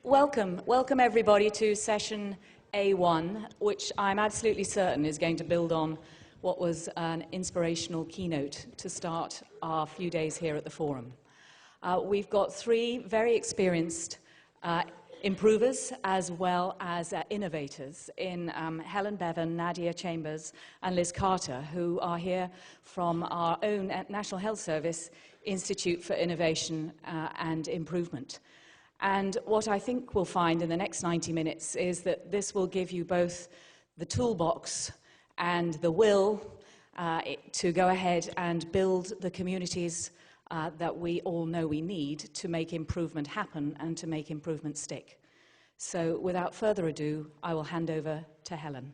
Welcome everybody to session A1, which I'm absolutely certain is going to build on what was an inspirational keynote to start our few days here at the forum. We've got three very experienced improvers as well as innovators in Helen Bevan, Nadia Chambers and Liz Carter, who are here from our own National Health Service Institute for Innovation and Improvement. And what I think we'll find in the next 90 minutes is that this will give you both the toolbox and the will to go ahead and build the communities that we all know we need to make improvement happen and to make improvement stick. So without further ado, I will hand over to Helen.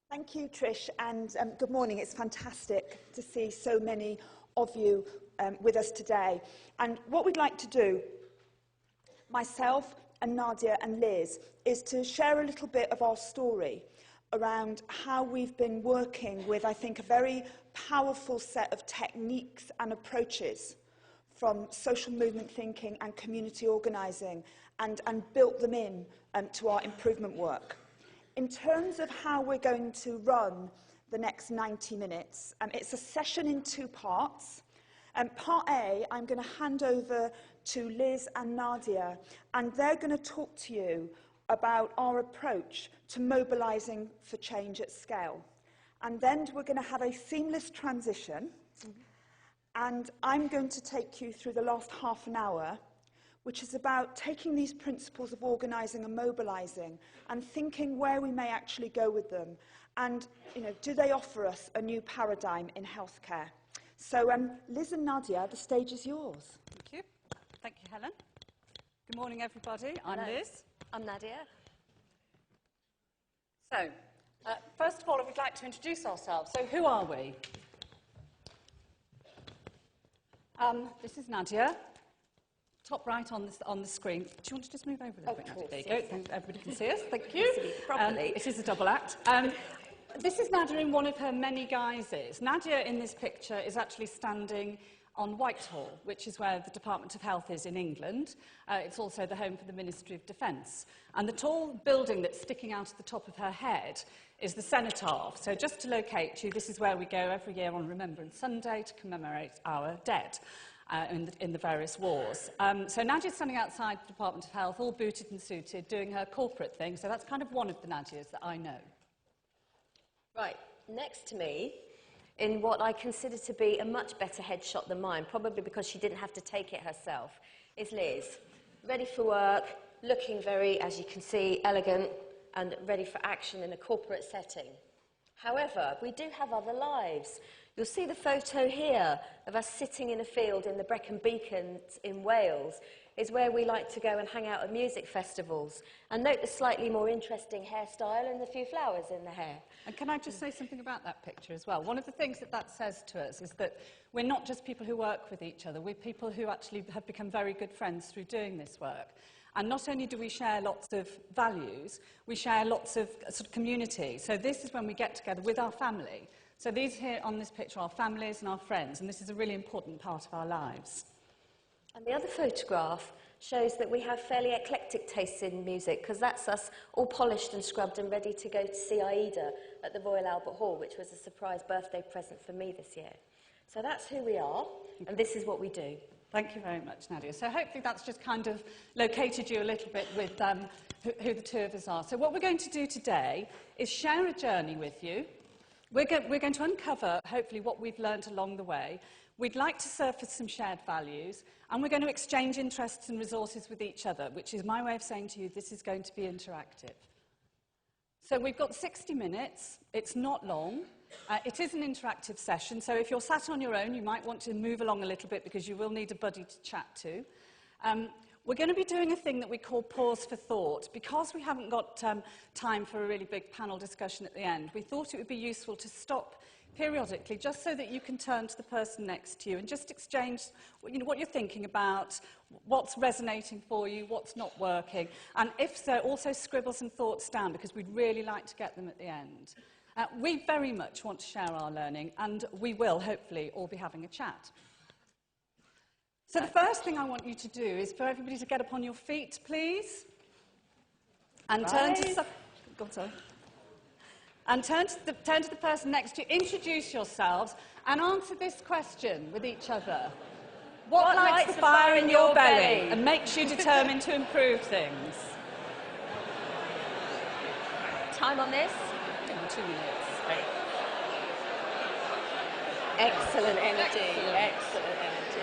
Thank you, Trish, and good morning. It's fantastic to see so many of you with us today. And what we'd like to do, myself and Nadia and Liz, is to share a little bit of our story around how we've been working with, I think, a very powerful set of techniques and approaches from social movement thinking and community organising and built them in to our improvement work. In terms of how we're going to run the next 90 minutes, it's a session in two parts. Part A, I'm going to hand over to Liz and Nadia, and they're going to talk to you about our approach to mobilising for change at scale. And then we're going to have a seamless transition, and I'm going to take you through the last half an hour, which is about taking these principles of organising and mobilising and thinking where we may actually go with them. And, do they offer us a new paradigm in healthcare? So, Liz and Nadia, the stage is yours. Thank you. Thank you, Helen. Good morning, everybody. I'm Liz. I'm Nadia. So, first of all, we'd like to introduce ourselves. So, who are we? This is Nadia. Top right on the screen. Do you want to just move over a little bit? Course, there you yes, go. Everybody can see us. Thank you. It is a double act. This is Nadia in one of her many guises. Nadia in this picture is actually standing on Whitehall, which is where the Department of Health is in England. It's also the home for the Ministry of Defence. And the tall building that's sticking out of the top of her head is the cenotaph. So just to locate you, this is where we go every year on Remembrance Sunday to commemorate our dead. In the various wars. So Nadia's standing outside the Department of Health, all booted and suited, doing her corporate thing. So that's kind of one of the Nadias that I know. Right, next to me, in what I consider to be a much better headshot than mine, probably because she didn't have to take it herself, is Liz. Ready for work, looking very, as you can see, elegant and ready for action in a corporate setting. However, we do have other lives. You'll see the photo here of us sitting in a field in the Brecon Beacons in Wales is where we like to go and hang out at music festivals. And note the slightly more interesting hairstyle and the few flowers in the hair. And can I just say something about that picture as well? One of the things that says to us is that we're not just people who work with each other, we're people who actually have become very good friends through doing this work. And not only do we share lots of values, we share lots of sort of community. So this is when we get together with our family. So these here on this picture are families and our friends, and this is a really important part of our lives. And the other photograph shows that we have fairly eclectic tastes in music, because that's us all polished and scrubbed and ready to go to see Aida at the Royal Albert Hall, which was a surprise birthday present for me this year. So that's who we are, and this is what we do. Thank you very much, Nadia. So hopefully that's just kind of located you a little bit with who the two of us are. So what we're going to do today is share a journey with you. We're going to uncover, hopefully, what we've learned along the way. We'd like to surface some shared values, and we're going to exchange interests and resources with each other, which is my way of saying to you, this is going to be interactive. So we've got 60 minutes. It's not long. It is an interactive session, so if you're sat on your own, you might want to move along a little bit because you will need a buddy to chat to. We're going to be doing a thing that we call pause for thought. Because we haven't got time for a really big panel discussion at the end, we thought it would be useful to stop periodically, just so that you can turn to the person next to you and just exchange what you're thinking about, what's resonating for you, what's not working, and if so, also scribble some thoughts down, because we'd really like to get them at the end. We very much want to share our learning, and we will hopefully all be having a chat. So the first thing I want you to do is for everybody to get up on your feet, please. And turn to the person next to you. Introduce yourselves and answer this question with each other. What lights the fire in your belly and makes you determined to improve things? Time on this? 2 minutes. Excellent energy. Excellent energy.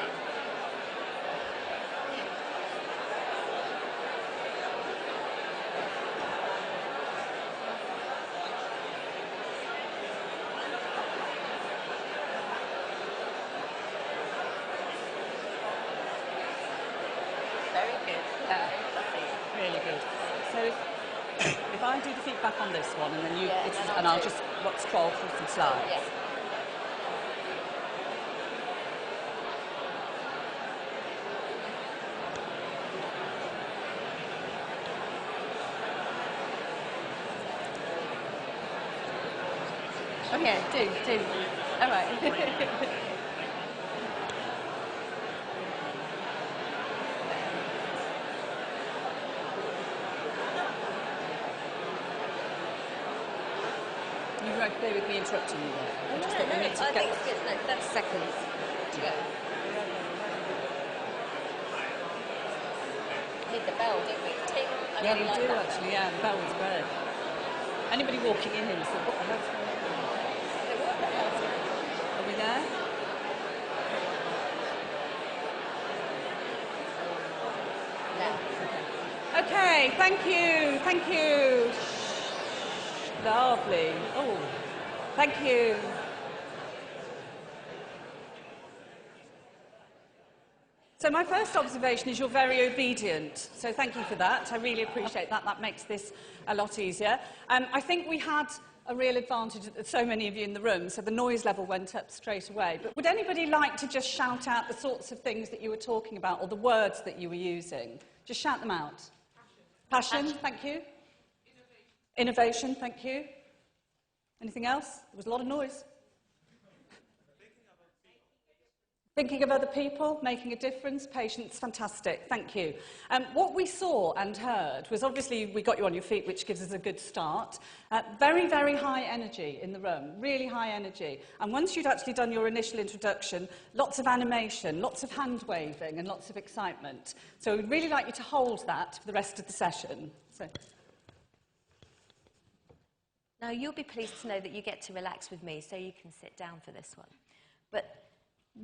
Very good. Really good. So if I do the feedback on this one, and then you, Yeah, and I'll just scroll through some slides. Yeah. Oh yeah, do. All right. You won't bear with me interrupting you there. No, I just thought we need to I get think it's good. No, 30 seconds to go. Need the bell, don't we? Ting. I Yeah, really we like do that actually. Yeah, the bell was great. Anybody walking in and said, "What the hell's going on?" bell. What the hell's going on? Are we there? No. Okay, thank you, thank you. Lovely. Oh, thank you. So my first observation is you're very obedient. So thank you for that. I really appreciate that. That makes this a lot easier. I think we had a real advantage that so many of you in the room, so the noise level went up straight away. But would anybody like to just shout out the sorts of things that you were talking about or the words that you were using? Just shout them out. Passion, thank you. Innovation, thank you. Anything else? There was a lot of noise. Thinking of other people, making a difference, patience, fantastic, thank you. What we saw and heard was obviously we got you on your feet, which gives us a good start. Very, very high energy in the room, really high energy. And once you'd actually done your initial introduction, lots of animation, lots of hand waving and lots of excitement. So we'd really like you to hold that for the rest of the session. So. Now, you'll be pleased to know that you get to relax with me, so you can sit down for this one. But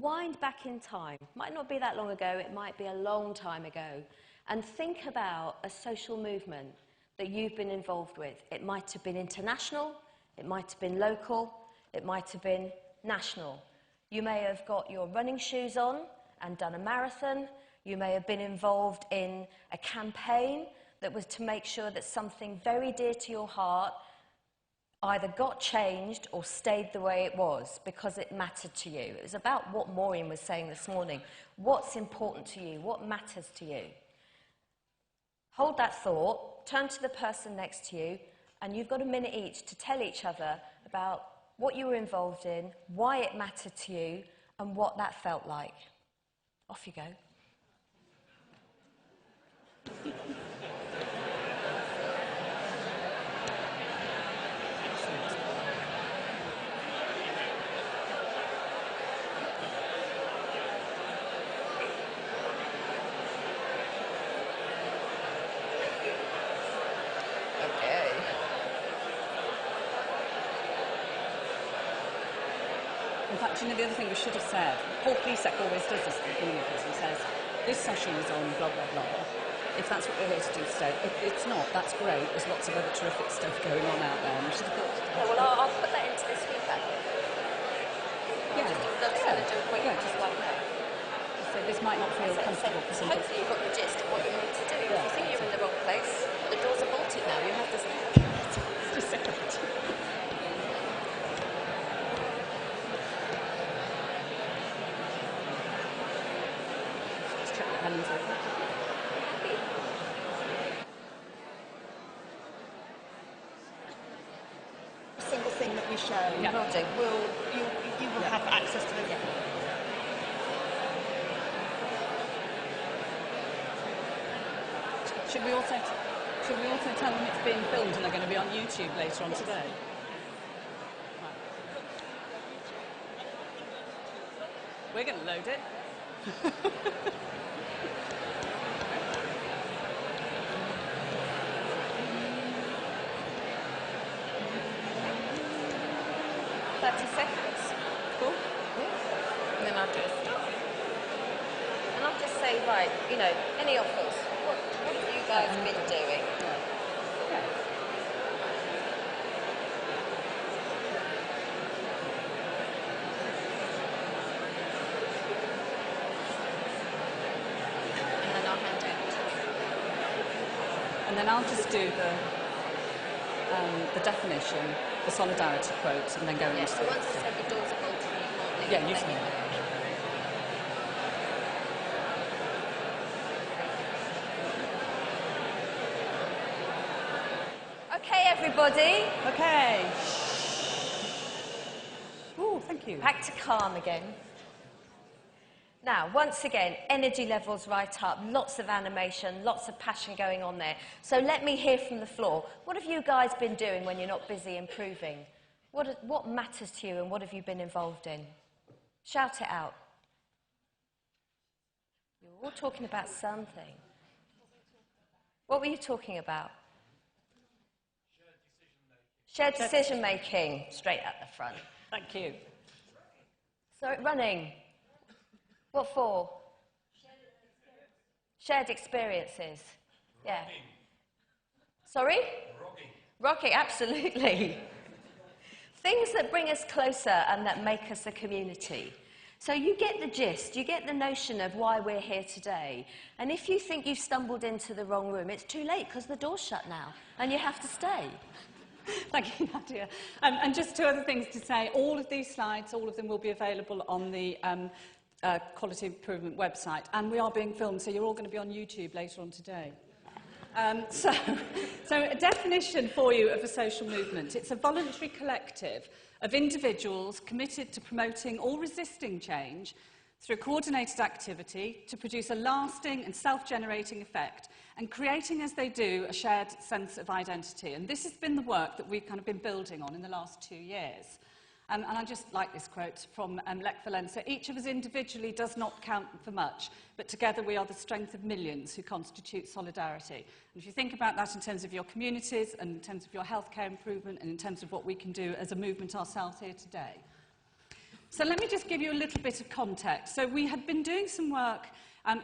wind back in time. Might not be that long ago, it might be a long time ago. And think about a social movement that you've been involved with. It might have been international, it might have been local, it might have been national. You may have got your running shoes on and done a marathon. You may have been involved in a campaign that was to make sure that something very dear to your heart either got changed or stayed the way it was because it mattered to you. It was about what Maureen was saying this morning. What's important to you? What matters to you? Hold that thought, turn to the person next to you, and you've got a minute each to tell each other about what you were involved in, why it mattered to you, and what that felt like. Off you go. In fact, you know, the other thing we should have said, Paul Plesek always does this at the beginning of this. He says, this session is on blah, blah, blah. If that's what we're here to do today. If it's not, that's great. There's lots of other terrific stuff going on out there. And we should have thought... Okay, well, I'll put that into this feedback. Yeah. I'm just going to do a quick just one. So this might not feel comfortable for some people. Hopefully you've got the gist of what you need to do. Yeah. If you think you're in the wrong place, the doors are bolted now. You have to... Just a second. Check that Helen's over. A single thing that show. Yeah. Will do. You will have access to the... Should we also tell them it's being filmed and they're going to be on YouTube later on today? Right. We're going to load it. Seconds. Cool. And then I'll do a stop. And I'll just say, right, you know, any offers? What have you guys been doing? Okay. And then I'll hand over to you. And then I'll just do the definition, the solidarity quote, and then go Yeah, into so once I said the doors are bolted and you can't leave. Yeah, you then can. Okay, everybody. Okay. Oh, thank you. Back to calm again. Now, once again, energy levels right up, lots of animation, lots of passion going on there. So let me hear from the floor. What have you guys been doing when you're not busy improving? What matters to you and what have you been involved in? Shout it out. You're all talking about something. What were you talking about? Shared decision making. Straight at the front. Thank you. So running. What for? Shared experiences. Yeah. Sorry? Rocking, absolutely. Things that bring us closer and that make us a community. So you get the gist, you get the notion of why we're here today. And if you think you've stumbled into the wrong room, it's too late because the door's shut now and you have to stay. Thank you, Nadia. And just two other things to say. All of these slides, all of them will be available on the Quality Improvement website. And we are being filmed, so you're all going to be on YouTube later on today. So a definition for you of a social movement. It's a voluntary collective of individuals committed to promoting or resisting change through coordinated activity to produce a lasting and self-generating effect and creating, as they do, a shared sense of identity. And this has been the work that we've kind of been building on in the last 2 years. And I just like this quote from Lech Walesa. Each of us individually does not count for much, but together we are the strength of millions who constitute solidarity. And if you think about that in terms of your communities and in terms of your healthcare improvement and in terms of what we can do as a movement ourselves here today. So let me just give you a little bit of context. So we had been doing some work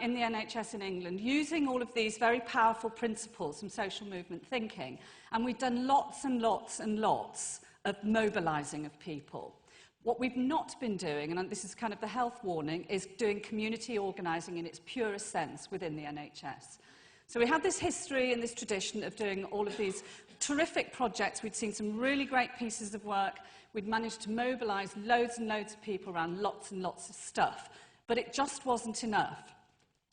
in the NHS in England using all of these very powerful principles from social movement thinking. And we've done lots and lots and lots of mobilising of people. What we've not been doing, and this is kind of the health warning, is doing community organising in its purest sense within the NHS. So we had this history and this tradition of doing all of these terrific projects. We'd seen some really great pieces of work. We'd managed to mobilise loads and loads of people around lots and lots of stuff. But it just wasn't enough.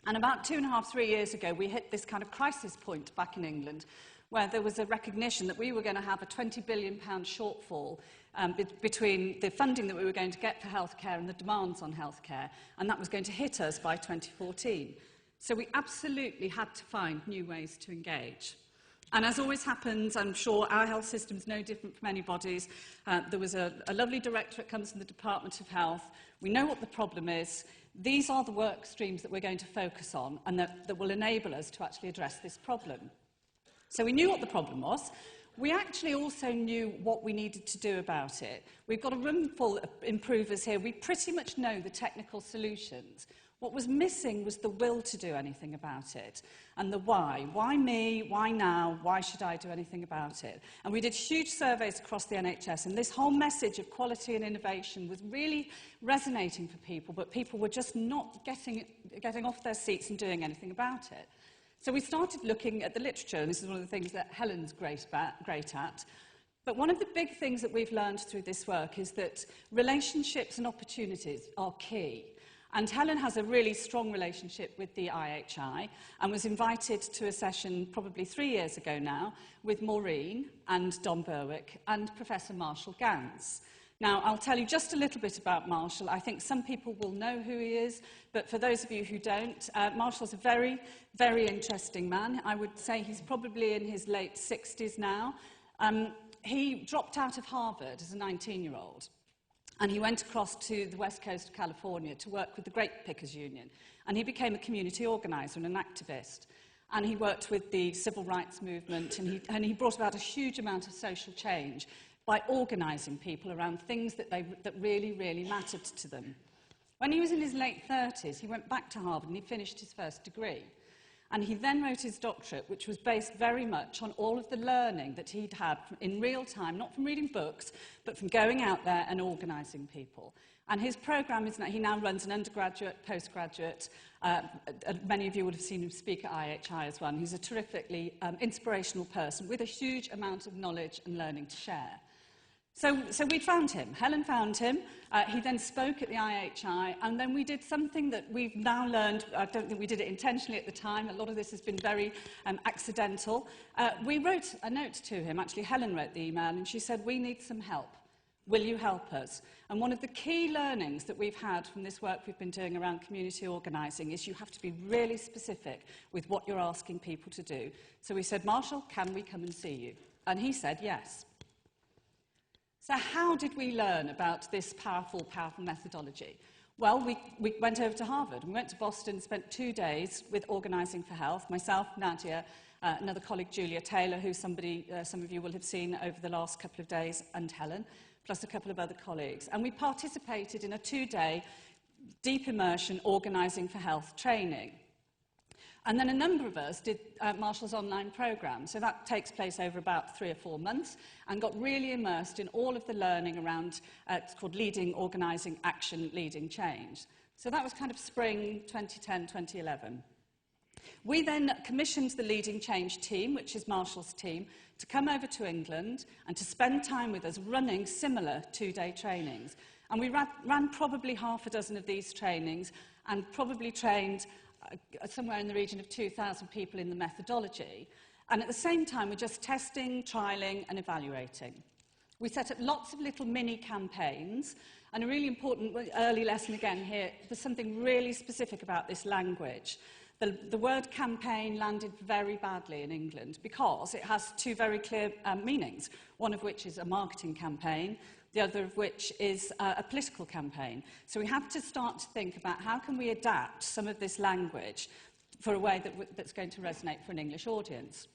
And about 2.5, 3 years ago, we hit this kind of crisis point back in England where there was a recognition that we were going to have a £20 billion shortfall between the funding that we were going to get for healthcare and the demands on healthcare, and that was going to hit us by 2014. So we absolutely had to find new ways to engage. And as always happens, I'm sure our health system's no different from anybody's. There was a lovely directorate comes from the Department of Health. We know what the problem is. These are the work streams that we're going to focus on and that will enable us to actually address this problem. So we knew what the problem was. We actually also knew what we needed to do about it. We've got a room full of improvers here. We pretty much know the technical solutions. What was missing was the will to do anything about it and the why. Why me? Why now? Why should I do anything about it? And we did huge surveys across the NHS, and this whole message of quality and innovation was really resonating for people, but people were just not getting off their seats and doing anything about it. So we started looking at the literature, and this is one of the things that Helen's great at. But one of the big things that we've learned through this work is that relationships and opportunities are key. And Helen has a really strong relationship with the IHI and was invited to a session probably 3 years ago now with Maureen and Don Berwick and Professor Marshall Gans. Now, I'll tell you just a little bit about Marshall. I think some people will know who he is, but for those of you who don't, Marshall's a very, very interesting man. I would say he's probably in his late 60s now. He dropped out of Harvard as a 19-year-old, and he went across to the west coast of California to work with the Grape Pickers Union, and he became a community organizer and an activist. And he worked with the civil rights movement, and he brought about a huge amount of social change by organising people around things that really, really mattered to them. When he was in his late 30s, he went back to Harvard and he finished his first degree. And he then wrote his doctorate, which was based very much on all of the learning that he'd had in real time, not from reading books, but from going out there and organising people. And his programme is that he now runs an undergraduate, postgraduate. Many of you would have seen him speak at IHI as well. And he's a terrifically inspirational person with a huge amount of knowledge and learning to share. So we found him. Helen found him. He then spoke at the IHI, and then we did something that we've now learned. I don't think we did it intentionally at the time. A lot of this has been very accidental. We wrote a note to him. Actually, Helen wrote the email, and she said, "We need some help. Will you help us?" And one of the key learnings that we've had from this work we've been doing around community organising is you have to be really specific with what you're asking people to do. So we said, "Marshall, can we come and see you?" And he said yes. So how did we learn about this powerful, powerful methodology? Well, we went over to Harvard. We went to Boston, spent 2 days with Organising for Health, myself, Nadia, another colleague, Julia Taylor, who some of you will have seen over the last couple of days, and Helen, plus a couple of other colleagues. And we participated in a 2-day deep immersion Organising for Health training. And then a number of us did Marshall's online programme. So that takes place over about 3 or 4 months and got really immersed in all of the learning around, it's called Leading, Organising, Action, Leading Change. So that was kind of spring 2010, 2011. We then commissioned the Leading Change team, which is Marshall's team, to come over to England and to spend time with us running similar 2-day trainings. And we ran probably half a dozen of these trainings and probably trained somewhere in the region of 2,000 people in the methodology. And at the same time, we're just testing, trialling, and evaluating. We set up lots of little mini campaigns, and a really important early lesson again here, there's something really specific about this language. The word campaign landed very badly in England because it has 2 very clear meanings, one of which is a marketing campaign, the other of which is a political campaign. So we have to start to think about how can we adapt some of this language for a way that's going to resonate for an English audience.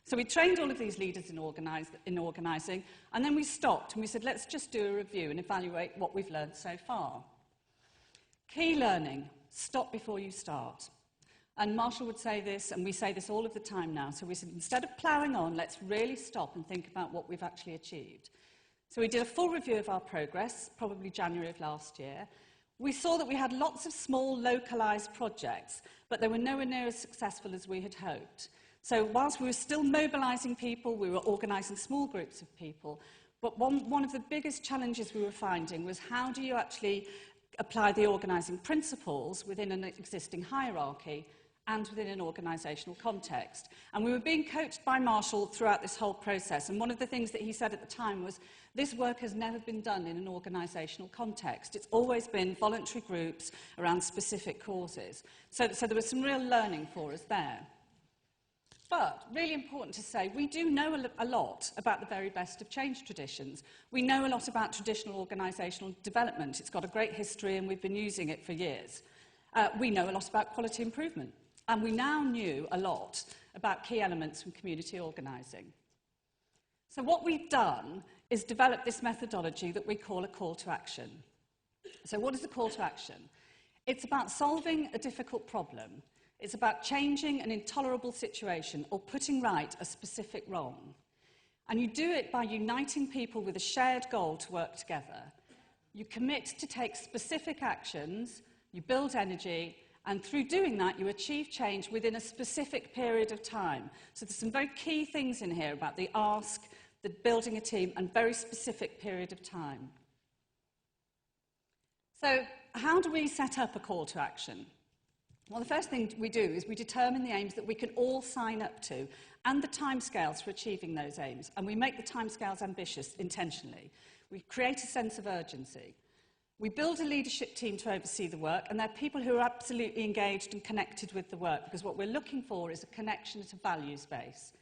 So we trained all of these leaders in organising, and then we stopped and we said, let's just do a review and evaluate what we've learned so far. Key learning, stop before you start. And Marshall would say this, and we say this all of the time now. So we said, instead of ploughing on, let's really stop and think about what we've actually achieved. So we did a full review of our progress, probably January of last year. We saw that we had lots of small, localised projects, but they were nowhere near as successful as we had hoped. So whilst we were still mobilising people, we were organising small groups of people, but one of the biggest challenges we were finding was how do you actually apply the organising principles within an existing hierarchy and within an organisational context. And we were being coached by Marshall throughout this whole process. And one of the things that he said at the time was, this work has never been done in an organisational context. It's always been voluntary groups around specific causes. So there was some real learning for us there. But, really important to say, we do know a lot about the very best of change traditions. We know a lot about traditional organisational development. It's got a great history and we've been using it for years. We know a lot about quality improvement. And we now knew a lot about key elements from community organising. So what we've done is develop this methodology that we call a call to action. So what is a call to action? It's about solving a difficult problem. It's about changing an intolerable situation or putting right a specific wrong. And you do it by uniting people with a shared goal to work together. You commit to take specific actions, you build energy, and through doing that, you achieve change within a specific period of time. So there's some very key things in here about the ask, the building a team, and very specific period of time. So how do we set up a call to action? Well, the first thing we do is we determine the aims that we can all sign up to and the timescales for achieving those aims. And we make the timescales ambitious intentionally. We create a sense of urgency. We build a leadership team to oversee the work, and they're people who are absolutely engaged and connected with the work, because what we're looking for is a connection at a values base.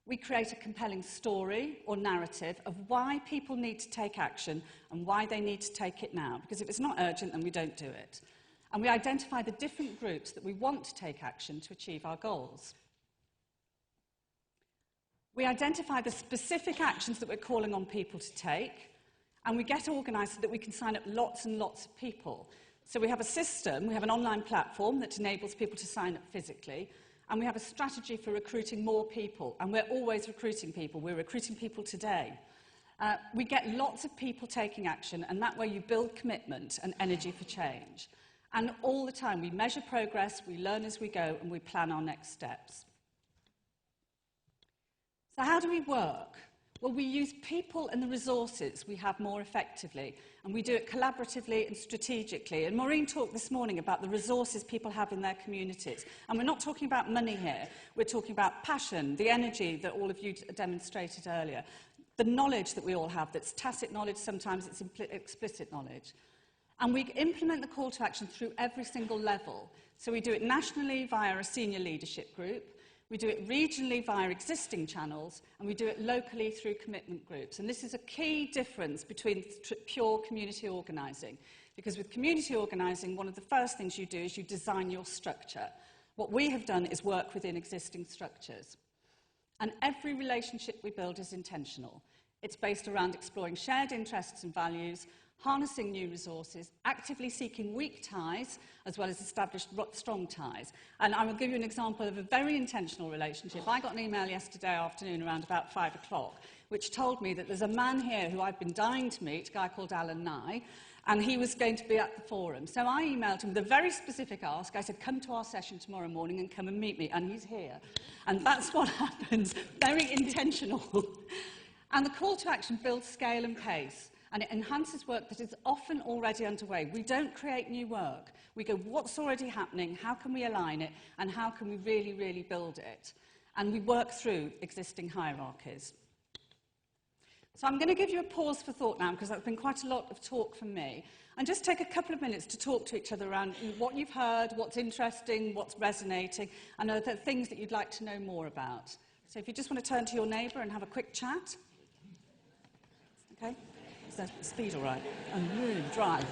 We create a compelling story or narrative of why people need to take action and why they need to take it now, because if it's not urgent, then we don't do it. And we identify the different groups that we want to take action to achieve our goals. We identify the specific actions that we're calling on people to take, and we get organised so that we can sign up lots and lots of people. So we have a system, we have an online platform that enables people to sign up physically, and we have a strategy for recruiting more people, and we're always recruiting people. We're recruiting people today. We get lots of people taking action, and that way you build commitment and energy for change. And all the time, we measure progress, we learn as we go, and we plan our next steps. So how do we work? Well, we use people and the resources we have more effectively, and we do it collaboratively and strategically. And Maureen talked this morning about the resources people have in their communities. And we're not talking about money here. We're talking about passion, the energy that all of you demonstrated earlier, the knowledge that we all have, that's tacit knowledge, sometimes it's explicit knowledge. And we implement the call to action through every single level. So we do it nationally via a senior leadership group, we do it regionally via existing channels, and we do it locally through commitment groups. And this is a key difference between pure community organising. Because with community organising, one of the first things you do is you design your structure. What we have done is work within existing structures. And every relationship we build is intentional. It's based around exploring shared interests and values, harnessing new resources, actively seeking weak ties, as well as established strong ties. And I will give you an example of a very intentional relationship. I got an email yesterday afternoon around about 5 o'clock, which told me that there's a man here who I've been dying to meet, a guy called Alan Nye, and he was going to be at the forum. So I emailed him with a very specific ask. I said, come to our session tomorrow morning and come and meet me. And he's here. And that's what happens. Very intentional. And the call to action builds scale and pace. And it enhances work that is often already underway. We don't create new work. We go, what's already happening? How can we align it? And how can we really, really build it? And we work through existing hierarchies. So I'm going to give you a pause for thought now, because that's been quite a lot of talk from me. And just take a couple of minutes to talk to each other around what you've heard, what's interesting, what's resonating, and other things that you'd like to know more about. So if you just want to turn to your neighbour and have a quick chat. Okay? Is that speed all right? And really drive.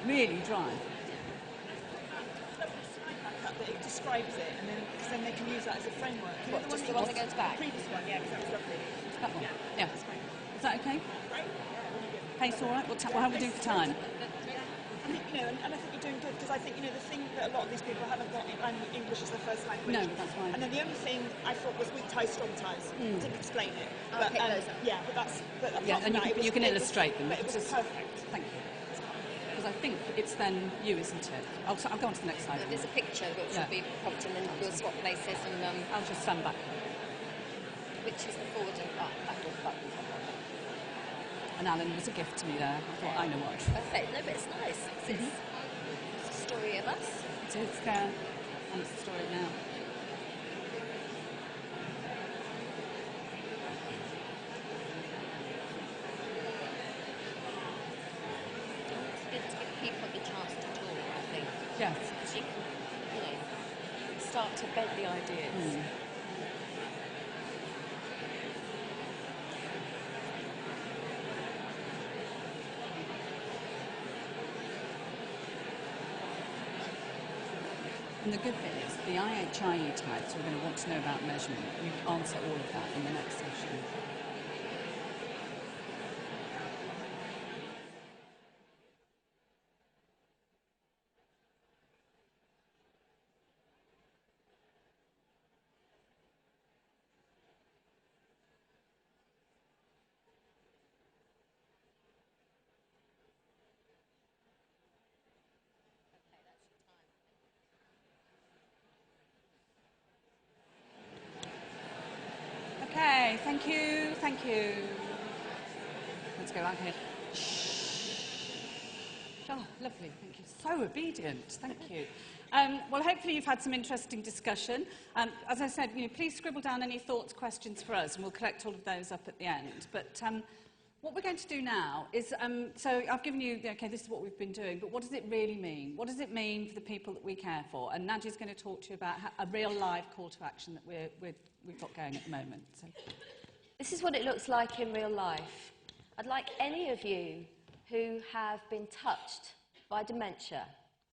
Really drive. It describes it, and then, because then they can use that as a framework. What, just the one that goes back? The previous one, yeah, because that was lovely. That one? Yeah. That's great. Is that okay? Great. Yeah, really good. Pace all right? How are we doing for time? I think, and I think you're doing good, because I think, the thing that a lot of these people haven't got English as their first language. No, that's fine. And then the only thing I thought was weak ties, strong ties. Didn't explain it. I'll pick those up. Yeah, but that's... But Yeah, and you can illustrate them. But it was perfect. Thank you. Because I think it's then you, isn't it? I'll go on to the next slide. There's a picture which will be popped in, and we'll swap places, and I'll just stand back. which is the forward and backward button. And Alan was a gift to me there. I thought, I know what. Perfect. No, but it's nice. It's the story of us. It is, and it's the story now. It's good to give people the chance to talk, I think. Yes. Because you can, start to bed the ideas. And the good bit is the IHIE types who are going to want to know about measurement. We answer all of that in the next session. Okay, thank you, thank you. Let's go out here. Shh. Oh, lovely, thank you. So obedient, thank you. Well, hopefully you've had some interesting discussion. As I said, please scribble down any thoughts, questions for us, and we'll collect all of those up at the end. But what we're going to do now is, so I've given you, okay, this is what we've been doing, but what does it really mean? What does it mean for the people that we care for? And Nadia's going to talk to you about a real live call to action that we've got going at the moment. So. This is what it looks like in real life. I'd like any of you who have been touched by dementia,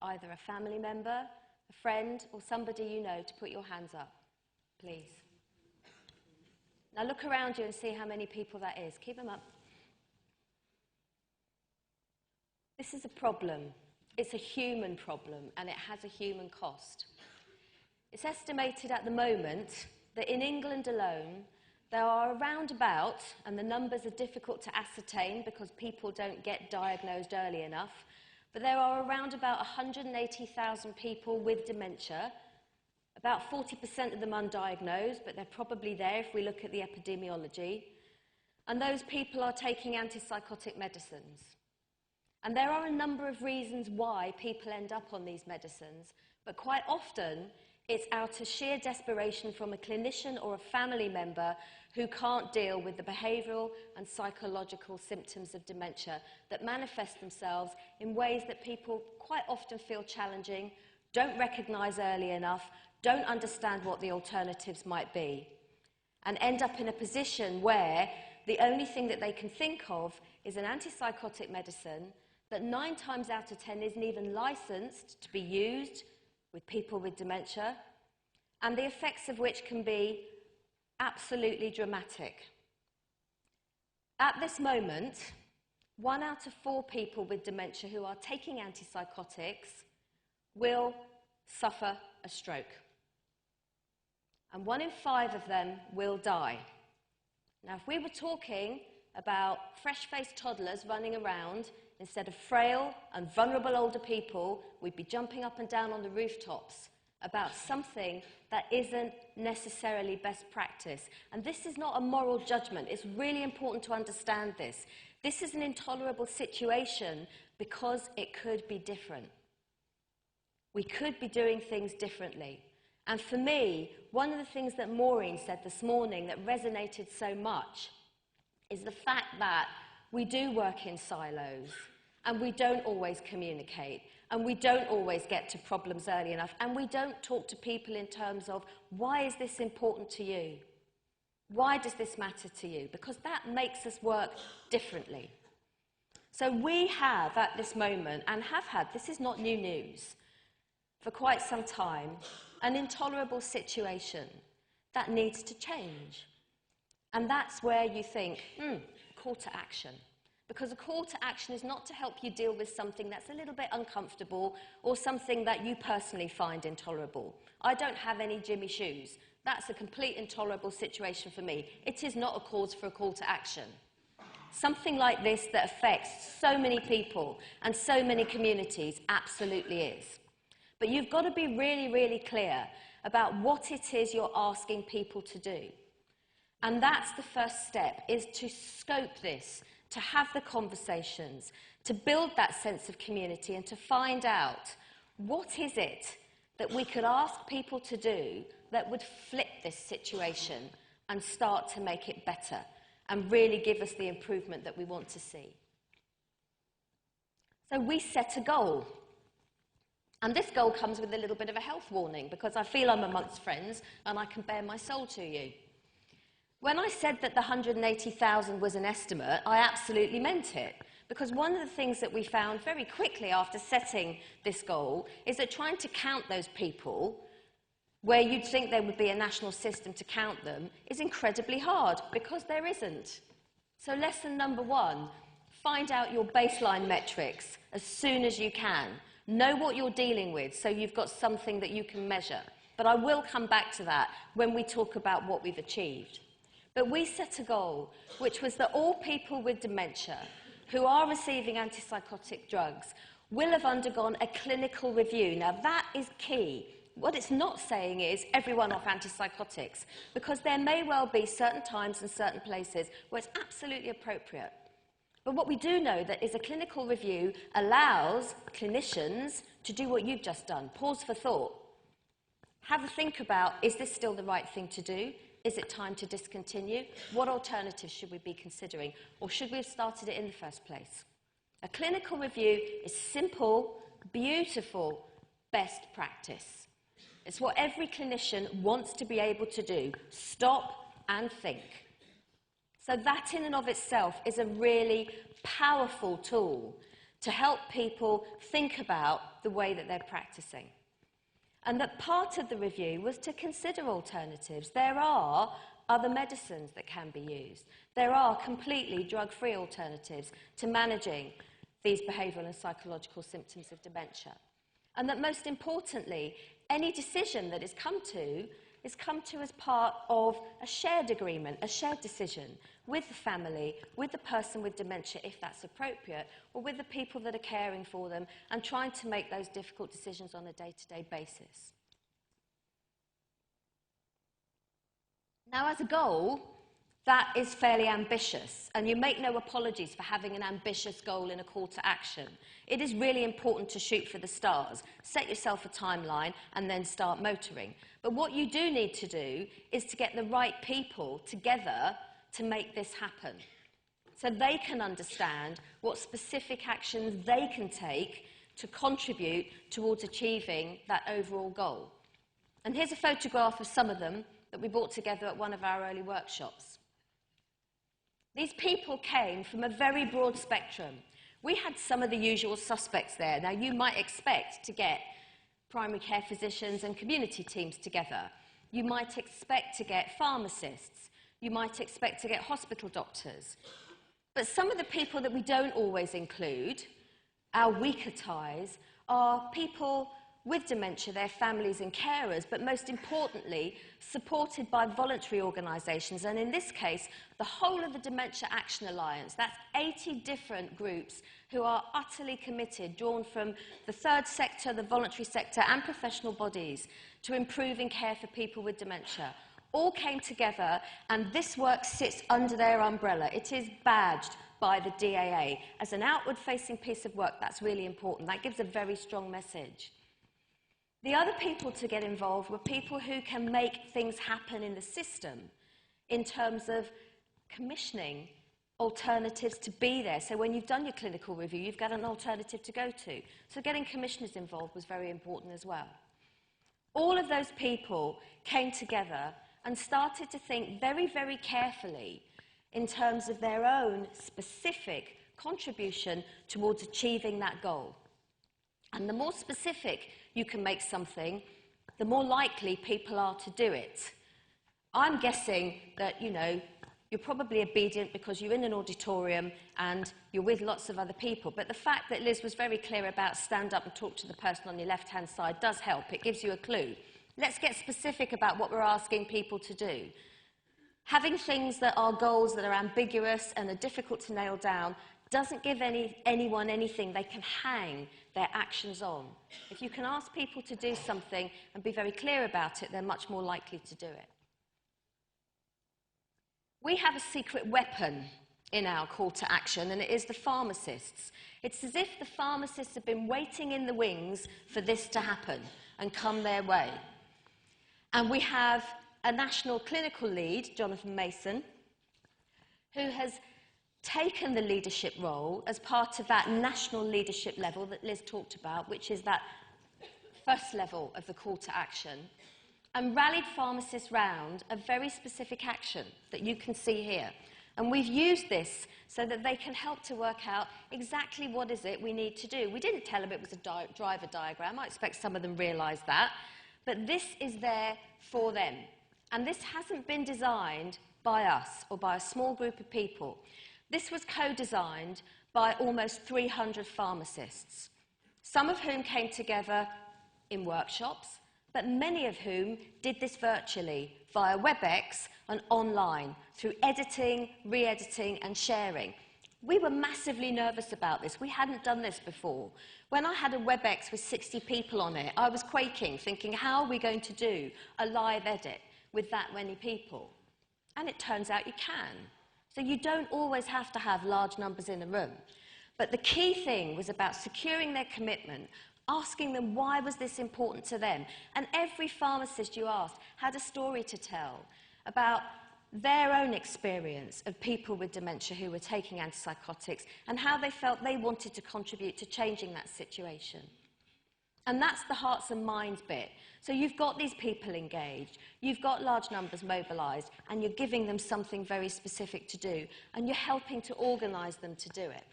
either a family member, a friend, or somebody you know, to put your hands up, please. Now look around you and see how many people that is. Keep them up. This is a problem. It's a human problem, and it has a human cost. It's estimated at the moment that in England alone, there are around about, and the numbers are difficult to ascertain because people don't get diagnosed early enough, but there are around about 180,000 people with dementia. About 40% of them undiagnosed, but they're probably there if we look at the epidemiology. And those people are taking antipsychotic medicines. And there are a number of reasons why people end up on these medicines, but quite often it's out of sheer desperation from a clinician or a family member who can't deal with the behavioural and psychological symptoms of dementia that manifest themselves in ways that people quite often feel challenging, don't recognise early enough, don't understand what the alternatives might be, and end up in a position where the only thing that they can think of is an antipsychotic medicine that 9 times out of 10 isn't even licensed to be used with people with dementia, and the effects of which can be absolutely dramatic. At this moment, 1 out of 4 people with dementia who are taking antipsychotics will suffer a stroke. And 1 in 5 of them will die. Now, if we were talking about fresh-faced toddlers running around instead of frail and vulnerable older people, we'd be jumping up and down on the rooftops about something that isn't necessarily best practice. And this is not a moral judgment. It's really important to understand this. This is an intolerable situation because it could be different. We could be doing things differently. And for me, one of the things that Maureen said this morning that resonated so much is the fact that we do work in silos, and we don't always communicate, and we don't always get to problems early enough, and we don't talk to people in terms of, why is this important to you? Why does this matter to you? Because that makes us work differently. So we have, at this moment, and have had, this is not new news, for quite some time, an intolerable situation that needs to change. And that's where you think, call to action. Because a call to action is not to help you deal with something that's a little bit uncomfortable or something that you personally find intolerable. I don't have any Jimmy shoes. That's a complete intolerable situation for me. It is not a cause for a call to action. Something like this that affects so many people and so many communities absolutely is. But you've got to be really, really clear about what it is you're asking people to do. And that's the first step, is to scope this, to have the conversations, to build that sense of community and to find out what is it that we could ask people to do that would flip this situation and start to make it better and really give us the improvement that we want to see. So we set a goal. And this goal comes with a little bit of a health warning because I feel I'm amongst friends and I can bare my soul to you. When I said that the 180,000 was an estimate, I absolutely meant it. Because one of the things that we found very quickly after setting this goal is that trying to count those people, where you'd think there would be a national system to count them, is incredibly hard, because there isn't. So lesson number 1, find out your baseline metrics as soon as you can. Know what you're dealing with so you've got something that you can measure. But I will come back to that when we talk about what we've achieved. But we set a goal, which was that all people with dementia who are receiving antipsychotic drugs will have undergone a clinical review. Now, that is key. What it's not saying is everyone off antipsychotics, because there may well be certain times and certain places where it's absolutely appropriate. But what we do know that is a clinical review allows clinicians to do what you've just done. Pause for thought. Have a think about, is this still the right thing to do? Is it time to discontinue? What alternatives should we be considering? Or should we have started it in the first place? A clinical review is simple, beautiful, best practice. It's what every clinician wants to be able to do. Stop and think. So that in and of itself is a really powerful tool to help people think about the way that they're practicing. And that part of the review was to consider alternatives. There are other medicines that can be used. There are completely drug-free alternatives to managing these behavioural and psychological symptoms of dementia. And that most importantly, any decision that is come to as part of a shared agreement, a shared decision with the family, with the person with dementia, if that's appropriate, or with the people that are caring for them, and trying to make those difficult decisions on a day-to-day basis. Now, as a goal, that is fairly ambitious, and you make no apologies for having an ambitious goal in a call to action. It is really important to shoot for the stars, set yourself a timeline, and then start motoring. But what you do need to do is to get the right people together to make this happen, so they can understand what specific actions they can take to contribute towards achieving that overall goal. And here's a photograph of some of them that we brought together at one of our early workshops. These people came from a very broad spectrum. We had some of the usual suspects there. Now, you might expect to get primary care physicians and community teams together. You might expect to get pharmacists. You might expect to get hospital doctors. But some of the people that we don't always include, our weaker ties, are people with dementia, their families and carers, but most importantly, supported by voluntary organisations, and in this case, the whole of the Dementia Action Alliance. That's 80 different groups who are utterly committed, drawn from the third sector, the voluntary sector, and professional bodies, to improving care for people with dementia. All came together, and this work sits under their umbrella. It is badged by the DAA as an outward-facing piece of work. That's really important. That gives a very strong message. The other people to get involved were people who can make things happen in the system in terms of commissioning alternatives to be there. So when you've done your clinical review, you've got an alternative to go to. So getting commissioners involved was very important as well. All of those people came together and started to think very, very carefully in terms of their own specific contribution towards achieving that goal. And the more specific you can make something, the more likely people are to do it. I'm guessing that, you're probably obedient because you're in an auditorium and you're with lots of other people. But the fact that Liz was very clear about stand up and talk to the person on your left-hand side does help. It gives you a clue. Let's get specific about what we're asking people to do. Having things that are goals that are ambiguous and are difficult to nail down doesn't give anyone anything they can hang their actions on. If you can ask people to do something and be very clear about it, they're much more likely to do it. We have a secret weapon in our call to action, and it is the pharmacists. It's as if the pharmacists have been waiting in the wings for this to happen and come their way. And we have a national clinical lead, Jonathan Mason, who has taken the leadership role as part of that national leadership level that Liz talked about, which is that first level of the call to action, and rallied pharmacists round a very specific action that you can see here. And we've used this so that they can help to work out exactly what is it we need to do. We didn't tell them it was a driver diagram. I expect some of them realised that. But this is there for them. And this hasn't been designed by us or by a small group of people. This was co-designed by almost 300 pharmacists, some of whom came together in workshops, but many of whom did this virtually via WebEx and online through editing, re-editing and sharing. We were massively nervous about this. We hadn't done this before. When I had a WebEx with 60 people on it, I was quaking, thinking, how are we going to do a live edit with that many people? And it turns out you can. So you don't always have to have large numbers in a room. But the key thing was about securing their commitment, asking them why was this important to them. And every pharmacist you asked had a story to tell about their own experience of people with dementia who were taking antipsychotics and how they felt they wanted to contribute to changing that situation. And that's the hearts and minds bit. So you've got these people engaged, you've got large numbers mobilised, and you're giving them something very specific to do, and you're helping to organise them to do it.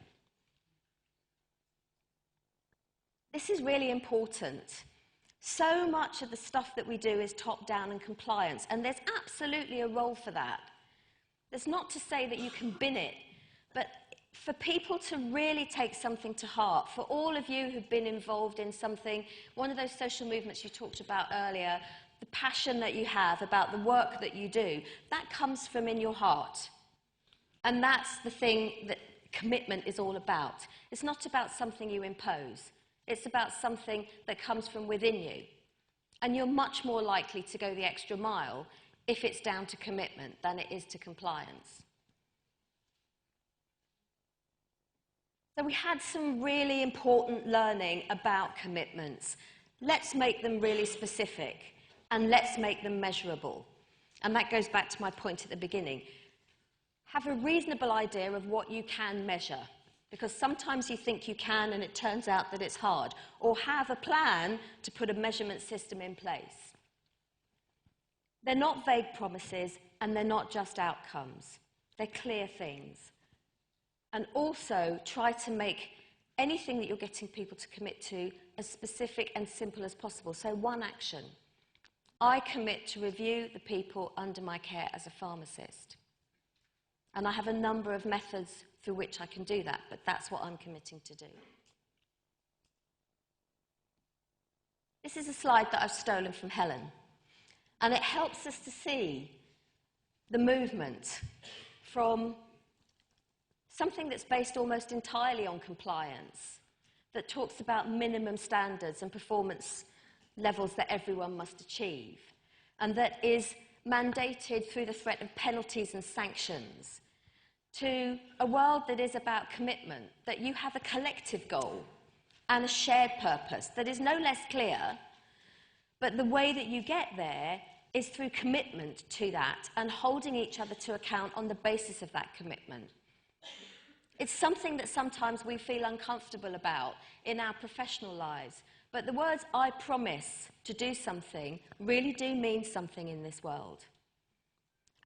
This is really important. So much of the stuff that we do is top-down and compliance, and there's absolutely a role for that. That's not to say that you can bin it, but for people to really take something to heart, for all of you who've been involved in something, one of those social movements you talked about earlier, the passion that you have about the work that you do, that comes from in your heart. And that's the thing that commitment is all about. It's not about something you impose. It's about something that comes from within you. And you're much more likely to go the extra mile if it's down to commitment than it is to compliance. So we had some really important learning about commitments. Let's make them really specific and let's make them measurable. And that goes back to my point at the beginning. Have a reasonable idea of what you can measure, because sometimes you think you can and it turns out that it's hard. Or have a plan to put a measurement system in place. They're not vague promises and they're not just outcomes. They're clear things. And also try to make anything that you're getting people to commit to as specific and simple as possible. So one action. I commit to review the people under my care as a pharmacist. And I have a number of methods through which I can do that, but that's what I'm committing to do. This is a slide that I've stolen from Helen. And it helps us to see the movement from something that's based almost entirely on compliance, that talks about minimum standards and performance levels that everyone must achieve, and that is mandated through the threat of penalties and sanctions, to a world that is about commitment, that you have a collective goal and a shared purpose that is no less clear, but the way that you get there is through commitment to that and holding each other to account on the basis of that commitment. It's something that sometimes we feel uncomfortable about in our professional lives, but the words "I promise to do something" really do mean something in this world.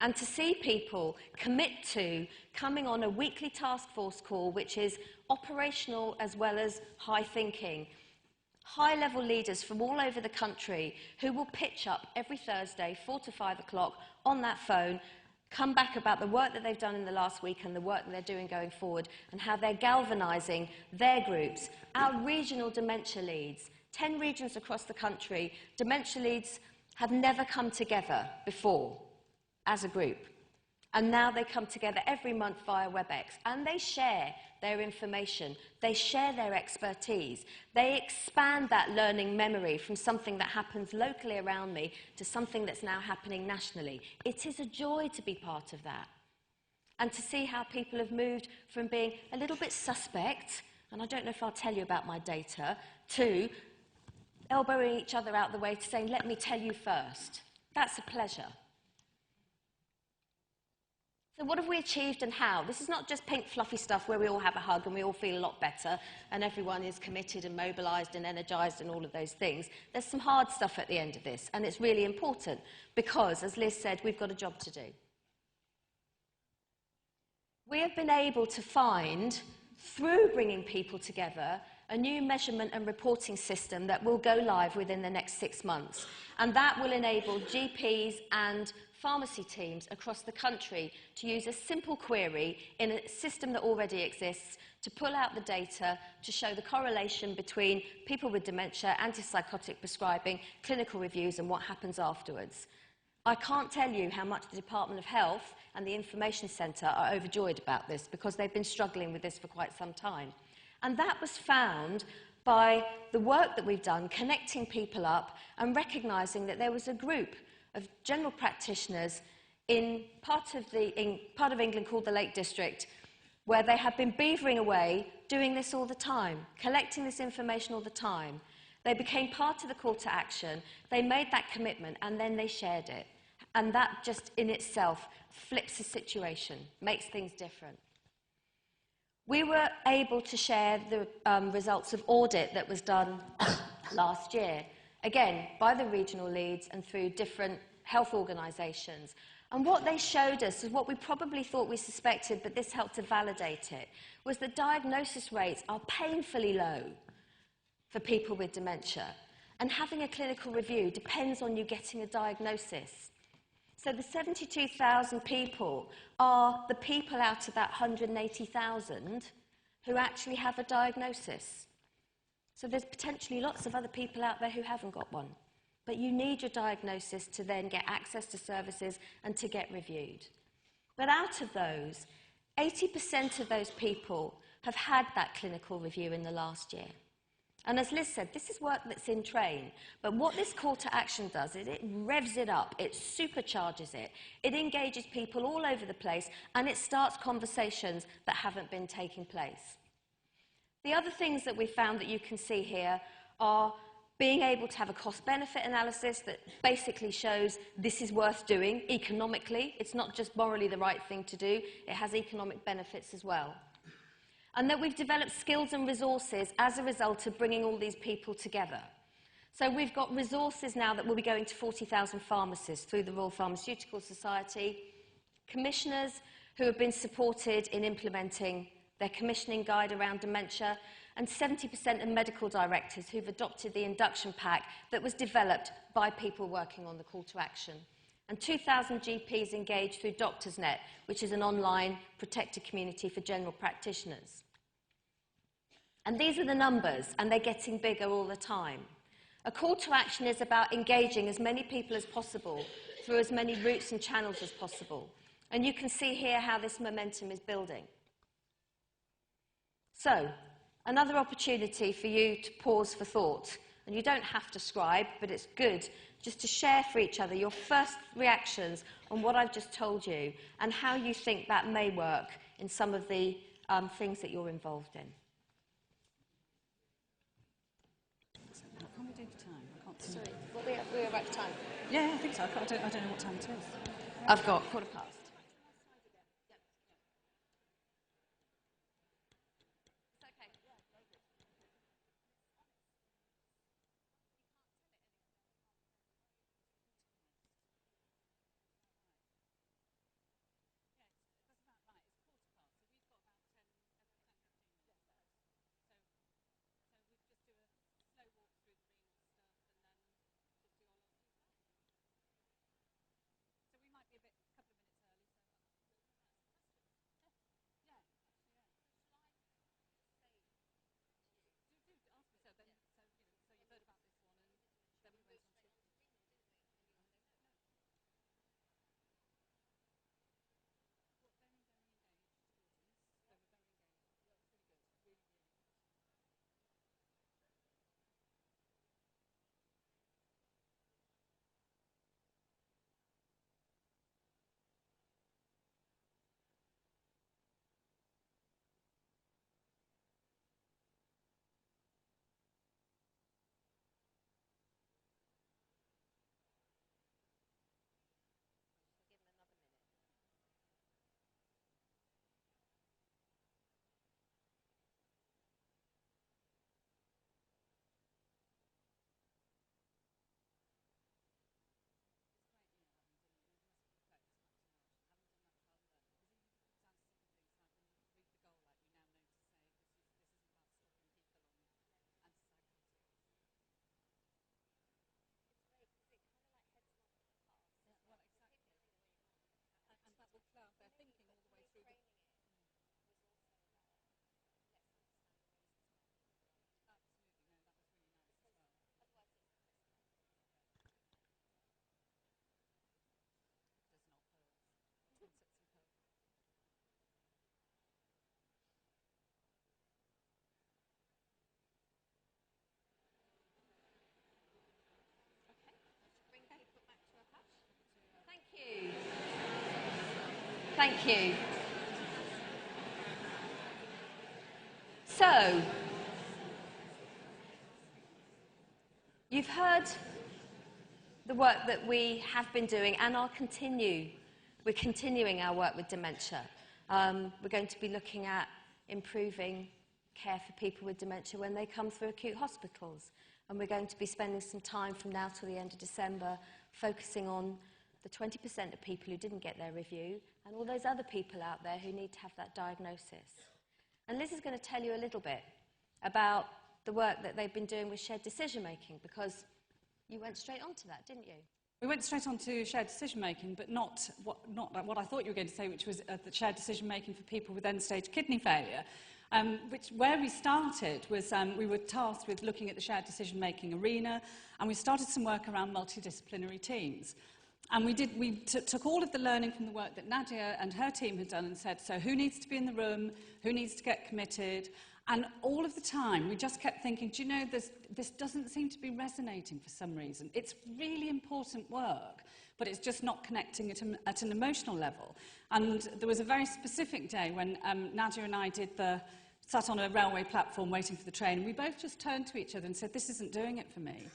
And to see people commit to coming on a weekly task force call, which is operational as well as high thinking, high-level leaders from all over the country who will pitch up every Thursday, 4 to 5 o'clock, on that phone, come back about the work that they've done in the last week and the work that they're doing going forward and how they're galvanising their groups. Our regional dementia leads, 10 regions across the country, dementia leads have never come together before as a group. And now they come together every month via WebEx and they share their information, they share their expertise, they expand that learning memory from something that happens locally around me to something that's now happening nationally. It is a joy to be part of that. And to see how people have moved from being a little bit suspect, and I don't know if I'll tell you about my data, to elbowing each other out the way to saying, let me tell you first. That's a pleasure. So what have we achieved and how? This is not just pink fluffy stuff where we all have a hug and we all feel a lot better and everyone is committed and mobilised and energised and all of those things. There's some hard stuff at the end of this, and it's really important because, as Liz said, we've got a job to do. We have been able to find, through bringing people together, a new measurement and reporting system that will go live within the next 6 months. And that will enable GPs and pharmacy teams across the country to use a simple query in a system that already exists to pull out the data to show the correlation between people with dementia, antipsychotic prescribing, clinical reviews and what happens afterwards. I can't tell you how much the Department of Health and the Information Centre are overjoyed about this because they've been struggling with this for quite some time. And that was found by the work that we've done, connecting people up and recognising that there was a group of general practitioners in part of England called the Lake District, where they have been beavering away, doing this all the time, collecting this information all the time. They became part of the call to action, they made that commitment, and then they shared it. And that just in itself flips the situation, makes things different. We were able to share the results of audit that was done last year, again, by the regional leads and through different health organisations. And what they showed us is what we probably thought we suspected, but this helped to validate it, was that diagnosis rates are painfully low for people with dementia. And having a clinical review depends on you getting a diagnosis. So the 72,000 people are the people out of that 180,000 who actually have a diagnosis. So there's potentially lots of other people out there who haven't got one. But you need your diagnosis to then get access to services and to get reviewed. But out of those, 80% of those people have had that clinical review in the last year. And as Liz said, this is work that's in train. But what this call to action does is it revs it up, it supercharges it, it engages people all over the place, and it starts conversations that haven't been taking place. The other things that we found that you can see here are being able to have a cost-benefit analysis that basically shows this is worth doing economically. It's not just morally the right thing to do, it has economic benefits as well. And that we've developed skills and resources as a result of bringing all these people together. So we've got resources now that will be going to 40,000 pharmacists through the Royal Pharmaceutical Society, commissioners who have been supported in implementing their commissioning guide around dementia, and 70% of medical directors who've adopted the induction pack that was developed by people working on the call to action. And 2,000 GPs engaged through DoctorsNet, which is an online protected community for general practitioners. And these are the numbers, and they're getting bigger all the time. A call to action is about engaging as many people as possible through as many routes and channels as possible. And you can see here how this momentum is building. So, another opportunity for you to pause for thought. And you don't have to scribe, but it's good just to share for each other your first reactions on what I've just told you and how you think that may work in some of the things that you're involved in. What can we do for time? I can't see. Sorry, well, we're right for time. Yeah, I think so. I don't know what time it is. I've got 1:15. Thank you. So, you've heard the work that we have been doing and we're continuing our work with dementia. We're going to be looking at improving care for people with dementia when they come through acute hospitals. And we're going to be spending some time from now till the end of December focusing on the 20% of people who didn't get their review and all those other people out there who need to have that diagnosis. And Liz is going to tell you a little bit about the work that they've been doing with shared decision-making, because you went straight on to that, didn't you? We went straight on to shared decision-making, but not what I thought you were going to say, which was the shared decision-making for people with end-stage kidney failure. Where we started was we were tasked with looking at the shared decision-making arena, and we started some work around multidisciplinary teams. And we took all of the learning from the work that Nadia and her team had done and said, so who needs to be in the room, who needs to get committed? And all of the time, we just kept thinking, do you know, this doesn't seem to be resonating for some reason. It's really important work, but it's just not connecting at an emotional level. And there was a very specific day when Nadia and I sat on a railway platform waiting for the train, and we both just turned to each other and said, this isn't doing it for me.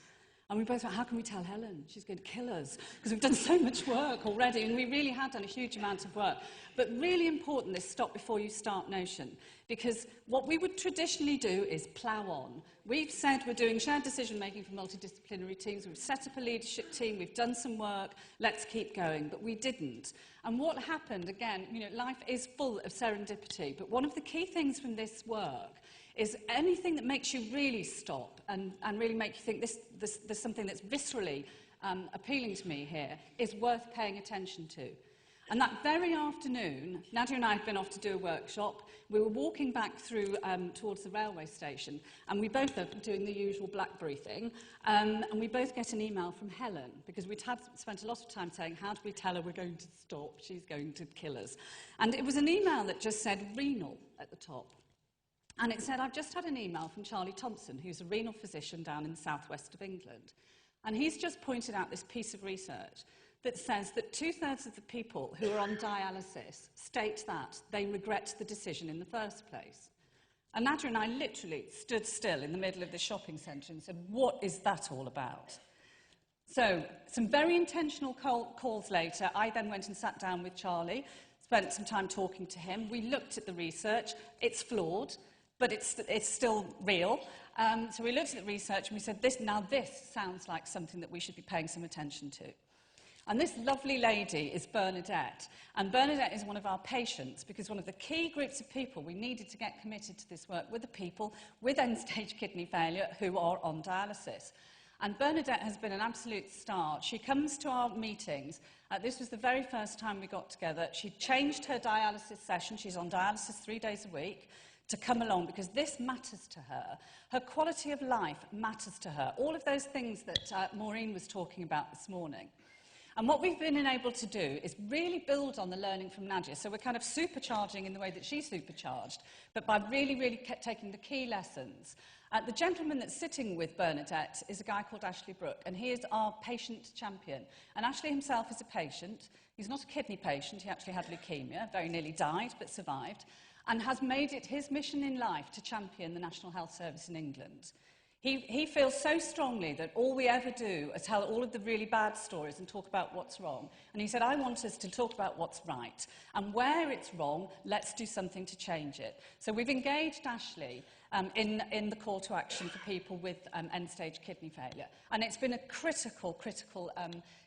And we both went, how can we tell Helen? She's going to kill us, because we've done so much work already, and we really had done a huge amount of work. But really important, this stop before you start notion, because what we would traditionally do is plough on. We've said we're doing shared decision-making for multidisciplinary teams, we've set up a leadership team, we've done some work, let's keep going, but we didn't. And what happened, again, you know, life is full of serendipity, but one of the key things from this work is anything that makes you really stop and really make you think there's something that's viscerally appealing to me here is worth paying attention to. And that very afternoon, Nadia and I had been off to do a workshop. We were walking back through towards the railway station, and we both are doing the usual BlackBerry thing, and we both get an email from Helen, because we'd spent a lot of time saying, how do we tell her we're going to stop? She's going to kill us. And it was an email that just said renal at the top. And it said, I've just had an email from Charlie Thompson, who's a renal physician down in the southwest of England. And he's just pointed out this piece of research that says that 2/3 of the people who are on dialysis state that they regret the decision in the first place. And Nadia and I literally stood still in the middle of the shopping centre and said, what is that all about? So, some very intentional calls later, I then went and sat down with Charlie, spent some time talking to him. We looked at the research. It's flawed, but it's still real. So we looked at the research and we said, this sounds like something that we should be paying some attention to. And this lovely lady is Bernadette. And Bernadette is one of our patients, because one of the key groups of people we needed to get committed to this work were the people with end-stage kidney failure who are on dialysis. And Bernadette has been an absolute star. She comes to our meetings. This was the very first time we got together. She changed her dialysis session. She's on dialysis 3 days a week, to come along, because this matters to her. Her quality of life matters to her. All of those things that Maureen was talking about this morning. And what we've been able to do is really build on the learning from Nadia. So we're kind of supercharging in the way that she supercharged, but by really taking the key lessons. The gentleman that's sitting with Bernadette is a guy called Ashley Brooke, and he is our patient champion. And Ashley himself is a patient. He's not a kidney patient. He actually had leukemia, very nearly died, but survived, and has made it his mission in life to champion the National Health Service in England. He feels so strongly that all we ever do is tell all of the really bad stories and talk about what's wrong. And he said, I want us to talk about what's right. And where it's wrong, let's do something to change it. So we've engaged Ashley in the call to action for people with end-stage kidney failure. And it's been a critical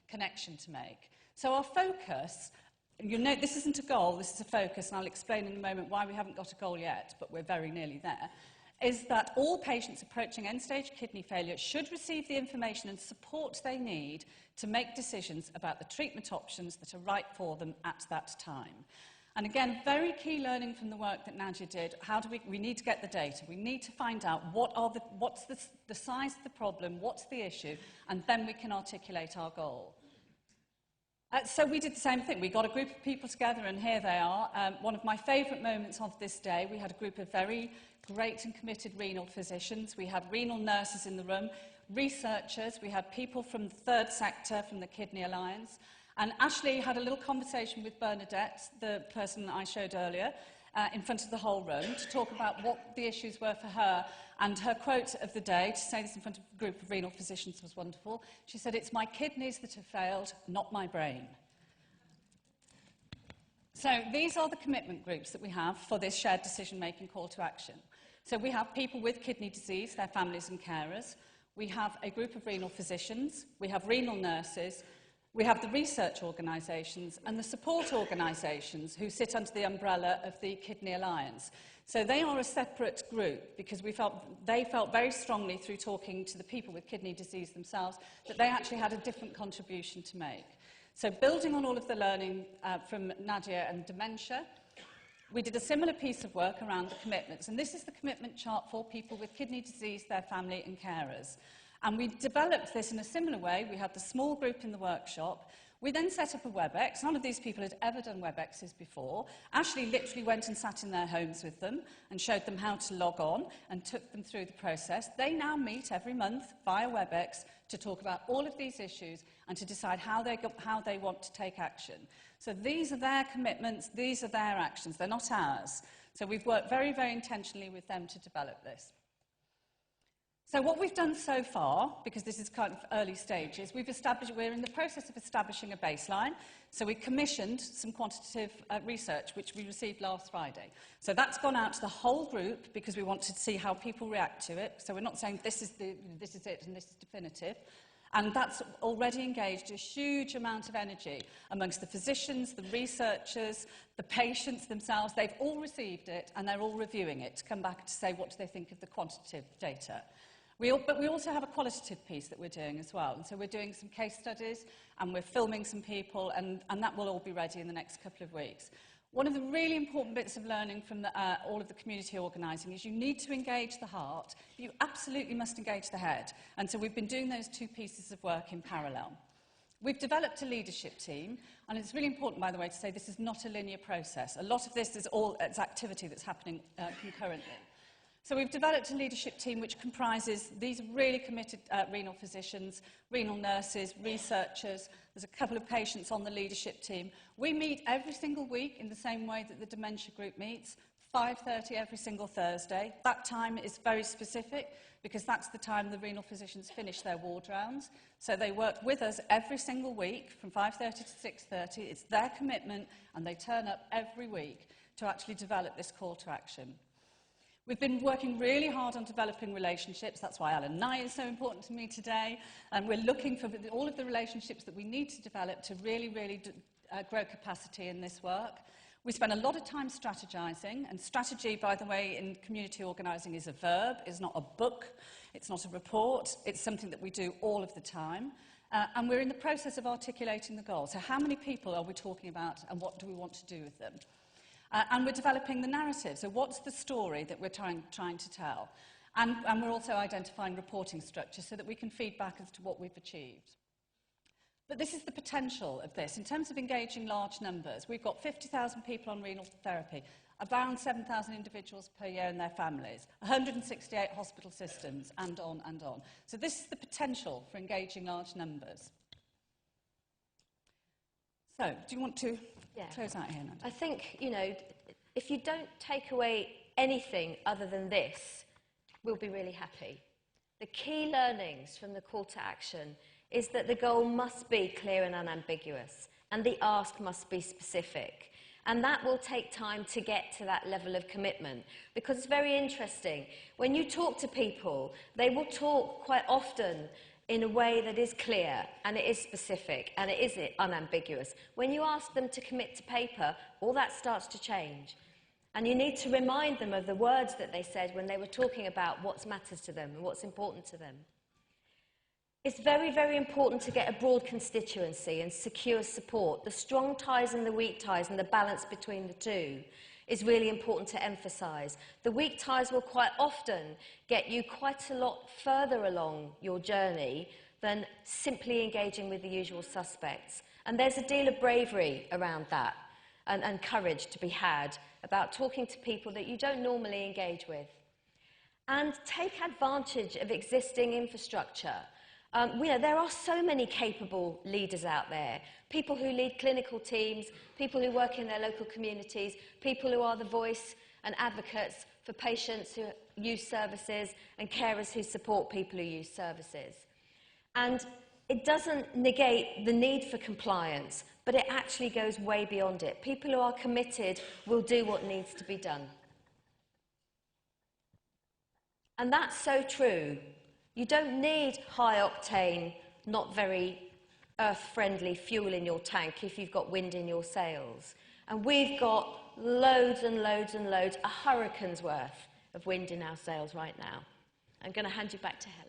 connection to make. So our focus, you know, this isn't a goal, this is a focus, and I'll explain in a moment why we haven't got a goal yet, but we're very nearly there, is that all patients approaching end-stage kidney failure should receive the information and support they need to make decisions about the treatment options that are right for them at that time. And again, very key learning from the work that Nadia did. We need to get the data. We need to find out what's the size of the problem, what's the issue, and then we can articulate our goal. So we did the same thing. We got a group of people together, and here they are. One of my favourite moments of this day, we had a group of very great and committed renal physicians. We had renal nurses in the room, researchers. We had people from the third sector, from the Kidney Alliance. And Ashley had a little conversation with Bernadette, the person I showed earlier, in front of the whole room to talk about what the issues were for her. And her quote of the day, to say this in front of a group of renal physicians, was wonderful. She said, "It's my kidneys that have failed, not my brain." So these are the commitment groups that we have for this shared decision-making call to action. So we have people with kidney disease, their families and carers. We have a group of renal physicians. We have renal nurses. We have the research organisations and the support organisations who sit under the umbrella of the Kidney Alliance. So they are a separate group because they felt very strongly through talking to the people with kidney disease themselves that they actually had a different contribution to make. So building on all of the learning from Nadia and Dementia, we did a similar piece of work around the commitments. And this is the commitment chart for people with kidney disease, their family and carers. And we developed this in a similar way. We had the small group in the workshop. We then set up a WebEx. None of these people had ever done WebExes before. Ashley literally went and sat in their homes with them and showed them how to log on and took them through the process. They now meet every month via WebEx to talk about all of these issues and to decide how they want to take action. So these are their commitments, these are their actions, they're not ours. So we've worked very, very intentionally with them to develop this. So what we've done so far, because this is kind of early stages, we're in the process of establishing a baseline. So we commissioned some quantitative research, which we received last Friday. So that's gone out to the whole group because we wanted to see how people react to it. So we're not saying this is it and this is definitive. And that's already engaged a huge amount of energy amongst the physicians, the researchers, the patients themselves. They've all received it and they're all reviewing it to come back to say what do they think of the quantitative data. But we also have a qualitative piece that we're doing as well. And so we're doing some case studies and we're filming some people and that will all be ready in the next couple of weeks. One of the really important bits of learning from all of the community organising is you need to engage the heart, but you absolutely must engage the head. And so we've been doing those two pieces of work in parallel. We've developed a leadership team, and it's really important, by the way, to say this is not a linear process. A lot of this is it's activity that's happening concurrently. So we've developed a leadership team which comprises these really committed renal physicians, renal nurses, researchers. There's a couple of patients on the leadership team. We meet every single week in the same way that the dementia group meets, 5:30 every single Thursday. That time is very specific because that's the time the renal physicians finish their ward rounds. So they work with us every single week from 5:30 to 6:30. It's their commitment and they turn up every week to actually develop this call to action. We've been working really hard on developing relationships. That's why Alan Nye is so important to me today. And we're looking for all of the relationships that we need to develop to really, really grow capacity in this work. We spend a lot of time strategizing. And strategy, by the way, in community organising is a verb. It's not a book. It's not a report. It's something that we do all of the time. And we're in the process of articulating the goal. So how many people are we talking about and what do we want to do with them? And we're developing the narrative. So what's the story that we're trying to tell? And we're also identifying reporting structures so that we can feed back as to what we've achieved. But this is the potential of this. In terms of engaging large numbers, we've got 50,000 people on renal therapy, around 7,000 individuals per year and their families, 168 hospital systems, and on and on. So this is the potential for engaging large numbers. So, do you want to close out here, Nadia? I think, if you don't take away anything other than this, we'll be really happy. The key learnings from the call to action is that the goal must be clear and unambiguous, and the ask must be specific. And that will take time to get to that level of commitment, because it's very interesting. When you talk to people, they will talk quite often in a way that is clear, and it is specific, and it is unambiguous. When you ask them to commit to paper, all that starts to change. And you need to remind them of the words that they said when they were talking about what matters to them and what's important to them. It's very, very important to get a broad constituency and secure support. The strong ties and the weak ties and the balance between the two is really important to emphasise. The weak ties will quite often get you quite a lot further along your journey than simply engaging with the usual suspects. And there's a deal of bravery around that and courage to be had about talking to people that you don't normally engage with. And take advantage of existing infrastructure. There are so many capable leaders out there, people who lead clinical teams, people who work in their local communities, people who are the voice and advocates for patients who use services and carers who support people who use services. And it doesn't negate the need for compliance, but it actually goes way beyond it. People who are committed will do what needs to be done. And that's so true. You don't need high-octane, not very earth-friendly fuel in your tank if you've got wind in your sails. And we've got loads and loads and loads, a hurricane's worth of wind in our sails right now. I'm going to hand you back to Helen.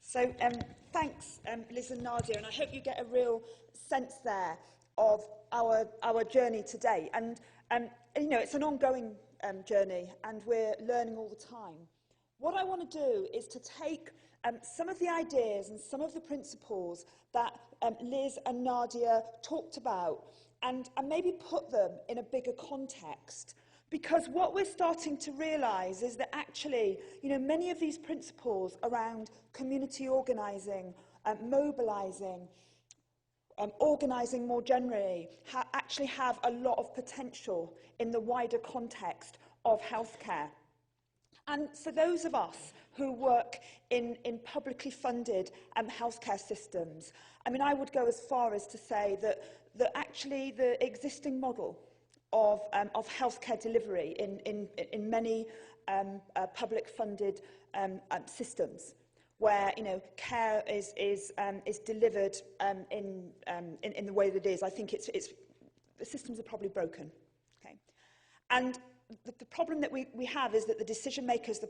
So thanks, Liz and Nadia, and I hope you get a real sense there of our journey today. And it's an ongoing journey, and we're learning all the time. What I want to do is to take some of the ideas and some of the principles that Liz and Nadia talked about and maybe put them in a bigger context. Because what we're starting to realise is that actually, many of these principles around community organising, mobilising, organising more generally, actually have a lot of potential in the wider context of healthcare. And for those of us who work in publicly funded healthcare systems, I would go as far as to say that actually the existing model of healthcare delivery in many public funded systems, where care is delivered in the way that it is. I think the systems are probably broken. Okay, and the problem that we have is that the decision makers, the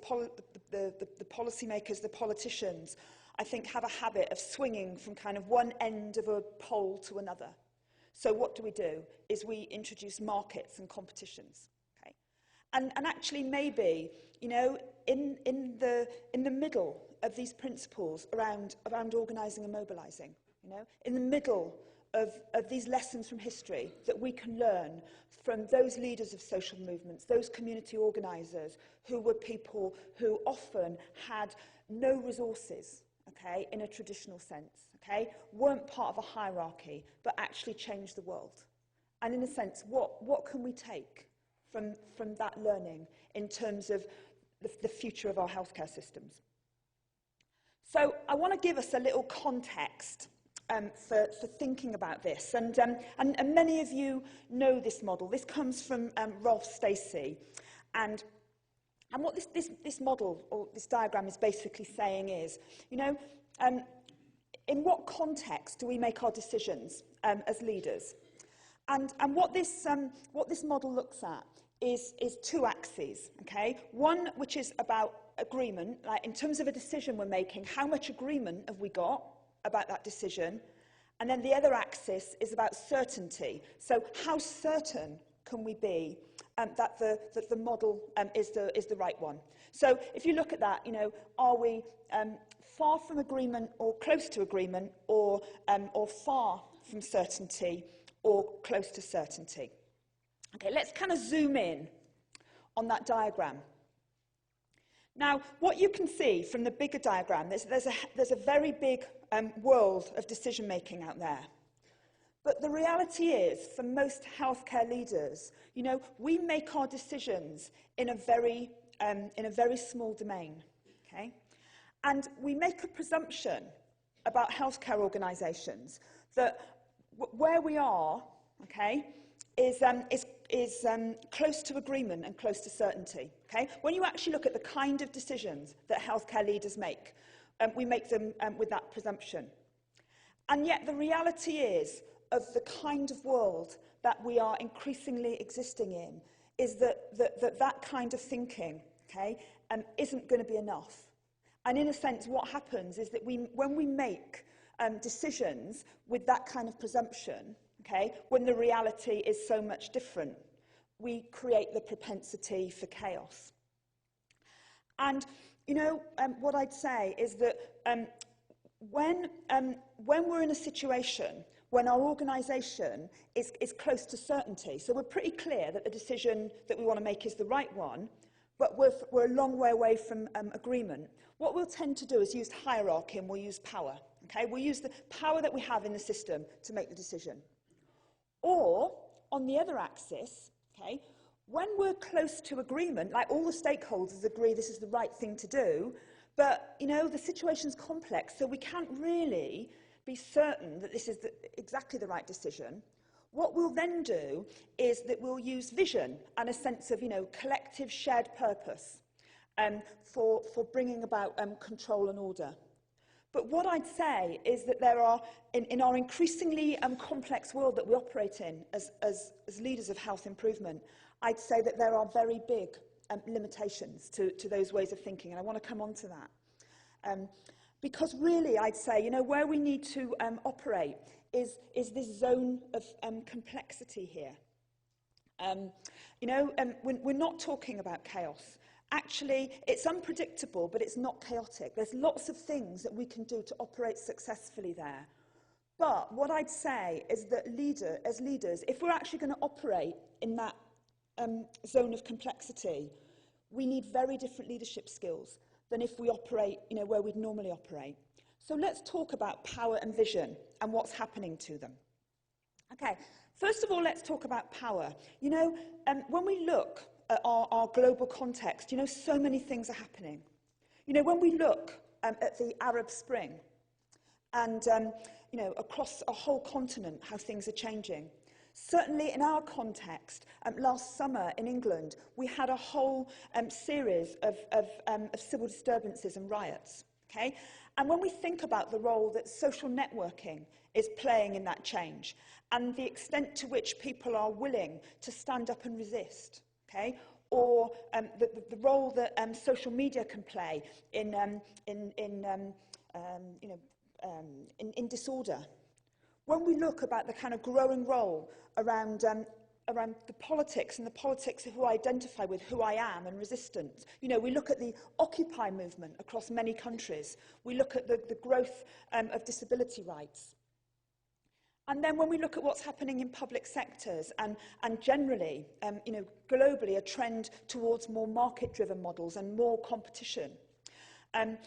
policy makers, the politicians, I think have a habit of swinging from kind of one end of a pole to another. So what do? Is we introduce markets and competitions, okay? And actually maybe, in the middle of these principles around organising and mobilising, in the middle of these lessons from history that we can learn from those leaders of social movements, those community organisers who were people who often had no resources, okay, in a traditional sense, okay, weren't part of a hierarchy, but actually changed the world. And in a sense, what can we take from that learning in terms of the future of our healthcare systems? So I want to give us a little context for thinking about this. And many of you know this model. This comes from Rolf Stacey. And what this model, or this diagram, is basically saying is, in what context do we make our decisions as leaders? And what this model looks at is two axes, okay? One which is about agreement, like in terms of a decision we're making, how much agreement have we got about that decision? And then the other axis is about certainty. So how certain can we be that the model is the right one? So if you look at that, are we far from agreement or close to agreement, or far from certainty or close to certainty? Okay, let's kind of zoom in on that diagram. Now, what you can see from the bigger diagram, there's a very big world of decision-making out there. But the reality is, for most healthcare leaders, we make our decisions in a very small domain, okay? And we make a presumption about healthcare organisations that where we are, okay, is close to agreement and close to certainty. Okay? When you actually look at the kind of decisions that healthcare leaders make, we make them with that presumption. And yet the reality is, of the kind of world that we are increasingly existing in, is that kind of thinking, okay, isn't going to be enough. And in a sense, what happens is that when we make decisions with that kind of presumption, okay, when the reality is so much different, we create the propensity for chaos. And, you know, what I'd say is that when we're in a situation when our organisation is close to certainty, so we're pretty clear that the decision that we want to make is the right one, but we're a long way away from agreement, what we'll tend to do is use hierarchy and we'll use power. Okay? We'll use the power that we have in the system to make the decision. Or, on the other axis, okay, when we're close to agreement, like all the stakeholders agree this is the right thing to do, but, you know, the situation's complex, so we can't really be certain that this is exactly the right decision. What we'll then do is that we'll use vision and a sense of, you know, collective shared purpose for bringing about control and order. But what I'd say is that there are, in our increasingly complex world that we operate in as leaders of health improvement, I'd say that there are very big limitations to those ways of thinking, and I want to come on to that. Because really, I'd say, you know, where we need to operate is this zone of complexity here. You know, we're not talking about chaos. Actually, it's unpredictable, but it's not chaotic. There's lots of things that we can do to operate successfully there. But what I'd say is that as leaders, if we're actually going to operate in that zone of complexity, we need very different leadership skills than if we operate, you know, where we'd normally operate. So let's talk about power and vision and what's happening to them. Okay, first of all, let's talk about power. You know, when we look at our global context, you know, so many things are happening. You know, when we look at the Arab Spring and, you know, across a whole continent, how things are changing. Certainly in our context, last summer in England, we had a whole series of civil disturbances and riots. Okay? And when we think about the role that social networking is playing in that change and the extent to which people are willing to stand up and resist, okay, or the role that social media can play in disorder. When we look about the kind of growing role around the politics and the politics of who I identify with, who I am, and resistance. You know, we look at the Occupy movement across many countries. We look at the growth of disability rights. And then when we look at what's happening in public sectors and generally, you know, globally, a trend towards more market-driven models and more competition. And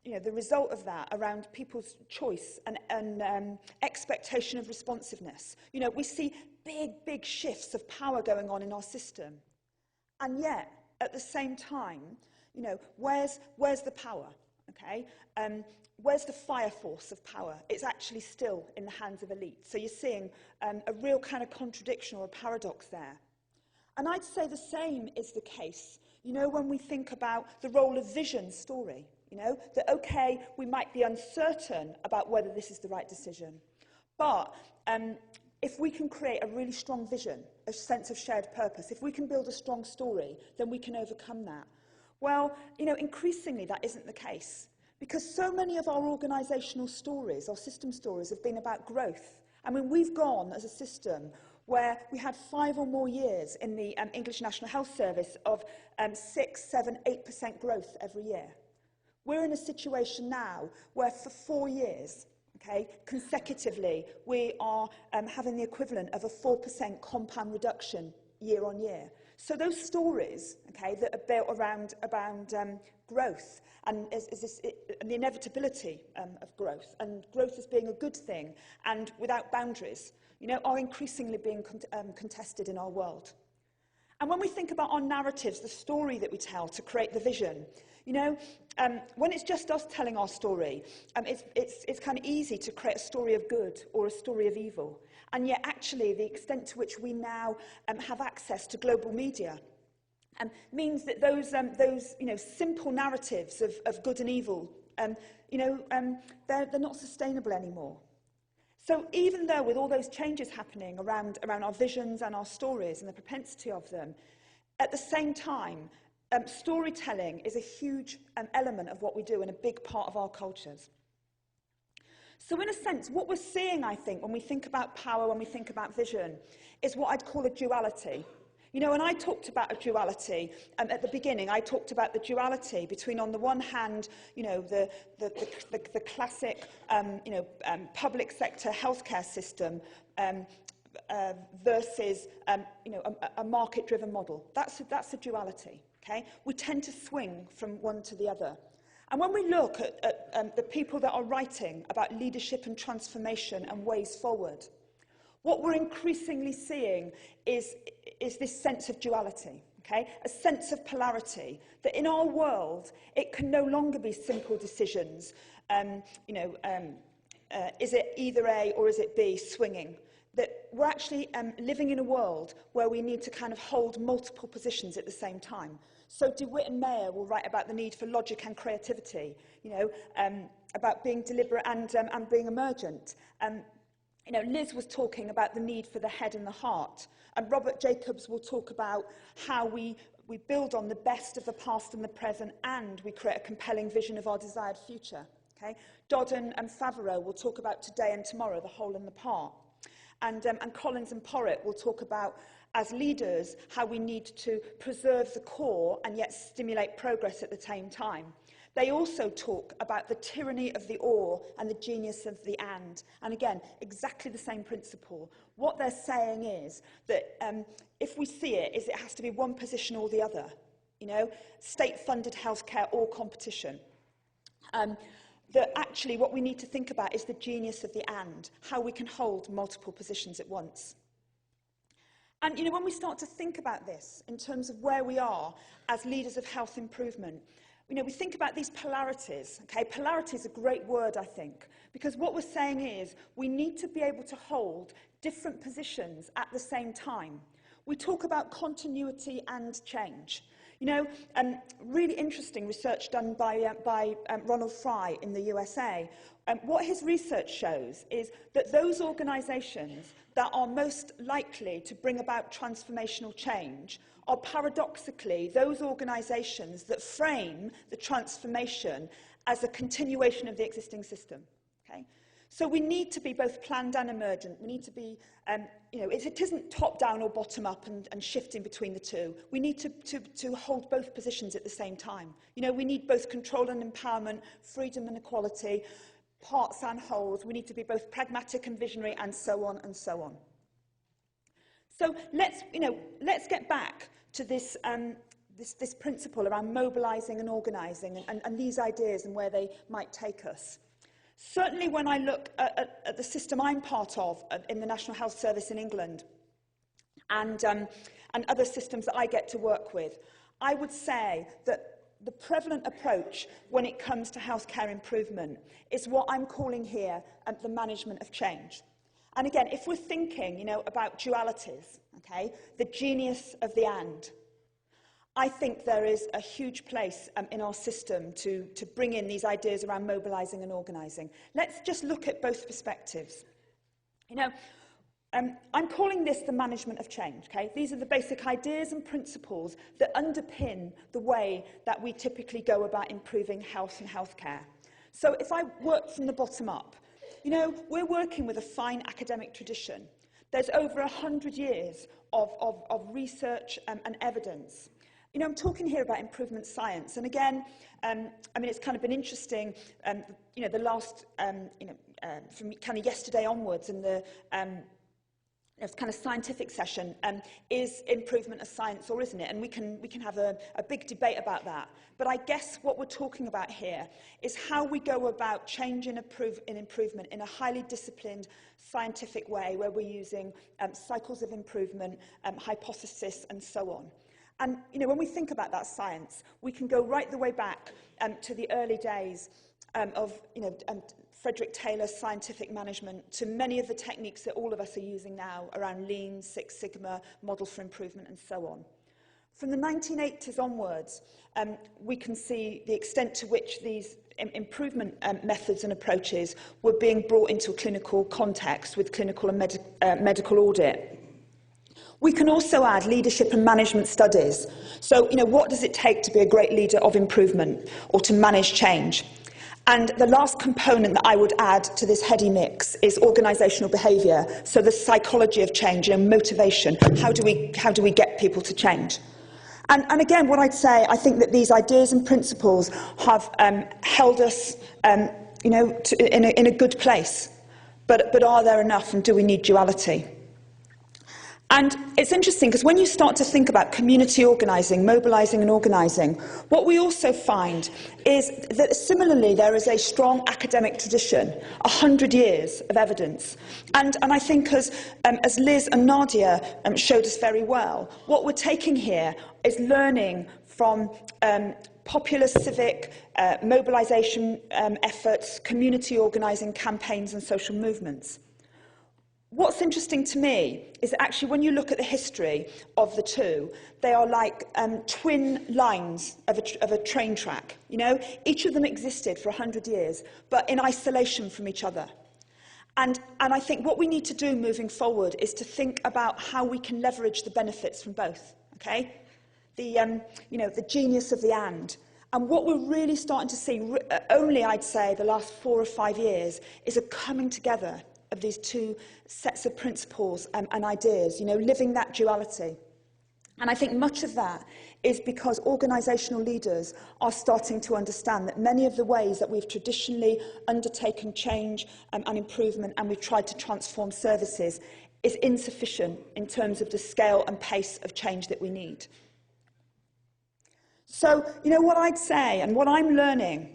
you know, the result of that around people's choice and expectation of responsiveness. You know, we see big shifts of power going on in our system. And yet, at the same time, you know, where's the power, okay? Where's the fire force of power? It's actually still in the hands of elites. So you're seeing a real kind of contradiction or a paradox there. And I'd say the same is the case, you know, when we think about the role of vision story. You know, that, okay, we might be uncertain about whether this is the right decision. But if we can create a really strong vision, a sense of shared purpose, if we can build a strong story, then we can overcome that. Well, you know, increasingly that isn't the case. Because so many of our organisational stories, our system stories, have been about growth. I mean, we've gone as a system where we had 5 or more years in the English National Health Service of 6, 7, 8% growth every year. We're in a situation now where for 4 years, okay, consecutively, we are having the equivalent of a 4% compound reduction year on year. So those stories, okay, that are built around growth and the inevitability of growth, and growth as being a good thing and without boundaries, you know, are increasingly being contested in our world. And when we think about our narratives, the story that we tell to create the vision, you know, when it's just us telling our story, it's kind of easy to create a story of good or a story of evil. And yet, actually, the extent to which we now have access to global media means that those you know, simple narratives of good and evil, you know, they're not sustainable anymore. So even though with all those changes happening around our visions and our stories and the propensity of them, at the same time, storytelling is a huge element of what we do and a big part of our cultures. So in a sense, what we're seeing, I think, when we think about power, when we think about vision, is what I'd call a duality. You know, and I talked about a duality at the beginning. I talked about the duality between, on the one hand, you know, the classic, public sector healthcare system versus, you know, a market-driven model. That's a duality. Okay, we tend to swing from one to the other. And when we look at the people that are writing about leadership and transformation and ways forward, what we're increasingly seeing is this sense of duality, okay? A sense of polarity, that in our world, it can no longer be simple decisions, is it either A or is it B, swinging. That we're actually living in a world where we need to kind of hold multiple positions at the same time. So DeWitt and Mayer will write about the need for logic and creativity, you know, about being deliberate and being emergent. You know, Liz was talking about the need for the head and the heart. And Robert Jacobs will talk about how we build on the best of the past and the present, and we create a compelling vision of our desired future. Okay? Dodd and Favreau will talk about today and tomorrow, the whole and the part. And Collins and Porritt will talk about, as leaders, how we need to preserve the core and yet stimulate progress at the same time. They also talk about the tyranny of the or and the genius of the and. And again, exactly the same principle. What they're saying is that if we see it, is it has to be one position or the other. You know, state-funded healthcare or competition. That actually what we need to think about is the genius of the and, how we can hold multiple positions at once. And, you know, when we start to think about this in terms of where we are as leaders of health improvement, you know, we think about these polarities, okay? Polarity is a great word, I think, because what we're saying is we need to be able to hold different positions at the same time. We talk about continuity and change. You know, really interesting research done by Ronald Fry in the USA. What his research shows is that those organisations that are most likely to bring about transformational change are paradoxically those organisations that frame the transformation as a continuation of the existing system. Okay? So we need to be both planned and emergent. We need to be, you know, it isn't top-down or bottom-up and shifting between the two. We need to hold both positions at the same time. You know, we need both control and empowerment, freedom and equality, parts and wholes. We need to be both pragmatic and visionary, and so on and so on. So let's get back to this, this principle around mobilising and organising and these ideas and where they might take us. Certainly when I look at the system I'm part of in the National Health Service in England and other systems that I get to work with, I would say that the prevalent approach when it comes to healthcare improvement is what I'm calling here the management of change. And again, if we're thinking, you know, about dualities, okay, the genius of the and, I think there is a huge place in our system to bring in these ideas around mobilising and organising. Let's just look at both perspectives. You know, I'm calling this the management of change, okay? These are the basic ideas and principles that underpin the way that we typically go about improving health and healthcare. So if I work from the bottom up, you know, we're working with a fine academic tradition. There's over 100 years of research and evidence. You know, I'm talking here about improvement science, and again, I mean, it's kind of been interesting, you know, the last, from kind of yesterday onwards, and the kind of scientific session is improvement a science or isn't it? And we can have a big debate about that. But I guess what we're talking about here is how we go about change in improvement in a highly disciplined scientific way, where we're using cycles of improvement, hypothesis, and so on. And, you know, when we think about that science, we can go right the way back to the early days of, you know, Frederick Taylor's scientific management, to many of the techniques that all of us are using now around Lean, Six Sigma, Model for Improvement, and so on. From the 1980s onwards, we can see the extent to which these improvement methods and approaches were being brought into a clinical context with clinical and medical audit. We can also add leadership and management studies. So, you know, what does it take to be a great leader of improvement or to manage change? And the last component that I would add to this heady mix is organisational behaviour. So the psychology of change, motivation. How do we get people to change? And again, what I'd say, I think that these ideas and principles have held us, in a good place. But are there enough, and do we need duality? And it's interesting, because when you start to think about community organising, mobilising and organising, what we also find is that similarly there is a strong academic tradition, 100 years of evidence. And I think as Liz and Nadia showed us very well, what we're taking here is learning from popular civic mobilisation efforts, community organising campaigns and social movements. What's interesting to me is that actually when you look at the history of the two, they are like twin lines of a train track. You know, each of them existed for 100 years, but in isolation from each other. And I think what we need to do moving forward is to think about how we can leverage the benefits from both. Okay, the genius of the and. And what we're really starting to see, only I'd say the last 4 or 5 years, is a coming together of these two sets of principles and ideas, living that duality. And I think much of that is because organisational leaders are starting to understand that many of the ways that we've traditionally undertaken change and improvement, and we've tried to transform services, is insufficient in terms of the scale and pace of change that we need. So, what I'd say, and what I'm learning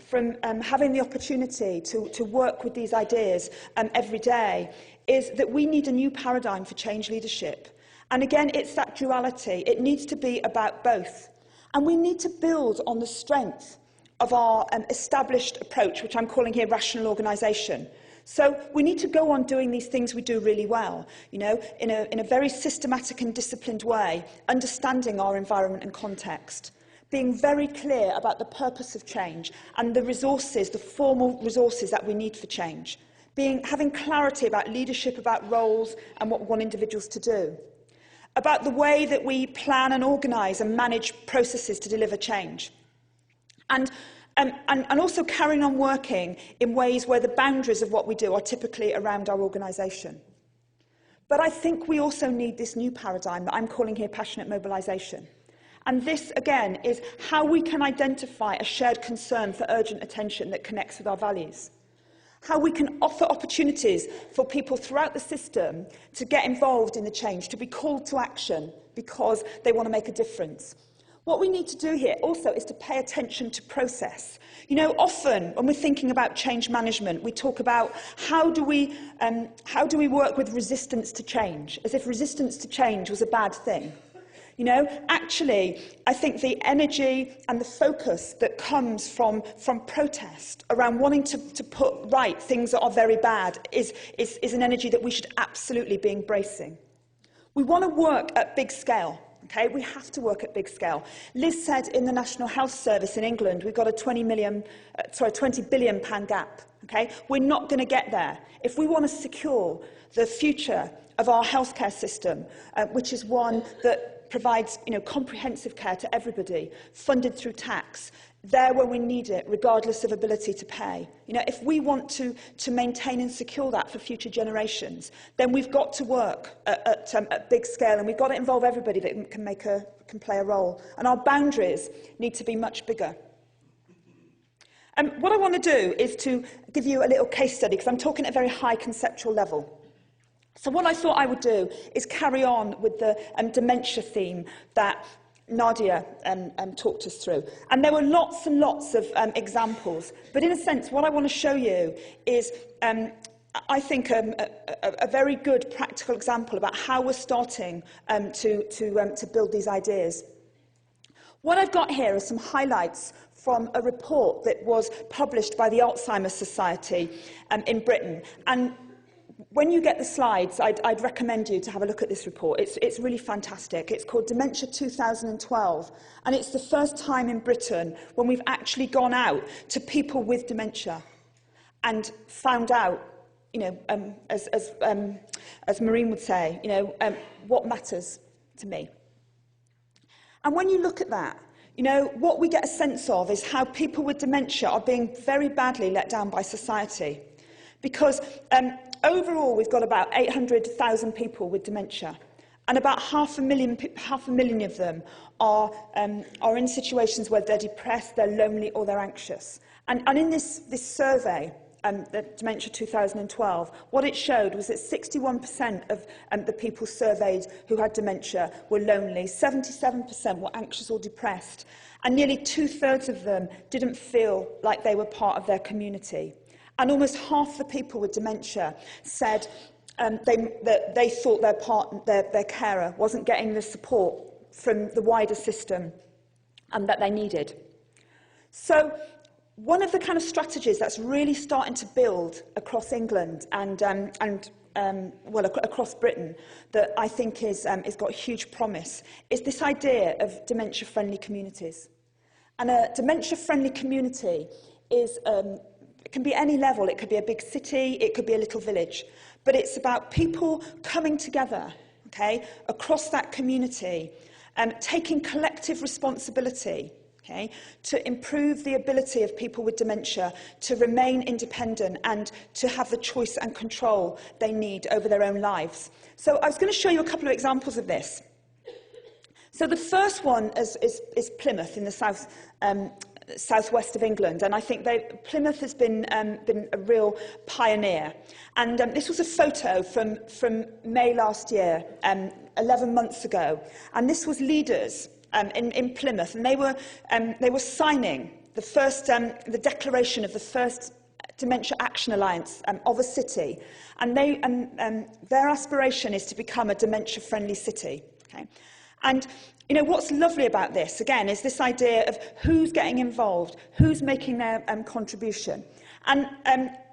from having the opportunity to work with these ideas every day, is that we need a new paradigm for change leadership. And again, it's that duality. It needs to be about both. And we need to build on the strength of our established approach, which I'm calling here rational organisation. So we need to go on doing these things we do really well, in a very systematic and disciplined way, understanding our environment and context, being very clear about the purpose of change and the resources, the formal resources that we need for change, having clarity about leadership, about roles and what we want individuals to do, about the way that we plan and organise and manage processes to deliver change, and also carrying on working in ways where the boundaries of what we do are typically around our organisation. But I think we also need this new paradigm that I'm calling here passionate mobilisation. And this, again, is how we can identify a shared concern for urgent attention that connects with our values. How we can offer opportunities for people throughout the system to get involved in the change, to be called to action because they want to make a difference. What we need to do here also is to pay attention to process. Often when we're thinking about change management, we talk about how do we work with resistance to change, as if resistance to change was a bad thing. Actually, I think the energy and the focus that comes from protest around wanting to put right things that are very bad is an energy that we should absolutely be embracing. We want to work at big scale. Okay, we have to work at big scale. Liz said in the National Health Service in England, we've got a £20 billion gap. Okay, we're not going to get there. If we want to secure the future of our healthcare system, which is one that provides comprehensive care to everybody, funded through tax, there when we need it, regardless of ability to pay. If we want to maintain and secure that for future generations, then we've got to work at big scale, and we've got to involve everybody that can play a role. And our boundaries need to be much bigger. What I want to do is to give you a little case study, because I'm talking at a very high conceptual level. So what I thought I would do is carry on with the dementia theme that Nadia talked us through. And there were lots and lots of examples. But in a sense, what I want to show you is, I think, a very good practical example about how we're starting to build these ideas. What I've got here are some highlights from a report that was published by the Alzheimer's Society in Britain. And when you get the slides, I'd recommend you to have a look at this report. It's really fantastic. It's called Dementia 2012, and it's the first time in Britain when we've actually gone out to people with dementia and found out, as Maureen would say, what matters to me. And when you look at that, You know, what we get a sense of is how people with dementia are being very badly let down by society. Because overall, we've got about 800,000 people with dementia, and about half a million of them are in situations where they're depressed, they're lonely, or they're anxious. And in this survey, the Dementia 2012, what it showed was that 61% of the people surveyed who had dementia were lonely, 77% were anxious or depressed, and nearly 2/3 of them didn't feel like they were part of their community. And almost half the people with dementia said that they thought their carer wasn't getting the support from the wider system that they needed. So one of the kind of strategies that's really starting to build across England and across Britain that I think is got huge promise is this idea of dementia-friendly communities. And a dementia-friendly community is it can be any level. It could be a big city, it could be a little village, but it's about people coming together, okay, across that community, taking collective responsibility, okay, to improve the ability of people with dementia to remain independent and to have the choice and control they need over their own lives. So I was going to show you a couple of examples of this. So the first one is Plymouth in the southwest of England, and I think Plymouth has been a real pioneer. And this was a photo from May last year, 11 months ago, and this was leaders in Plymouth, and they were signing the declaration of the first Dementia Action Alliance of a city, and their aspiration is to become a dementia-friendly city. Okay? And you know what's lovely about this again is this idea of who's getting involved, who's making their contribution, and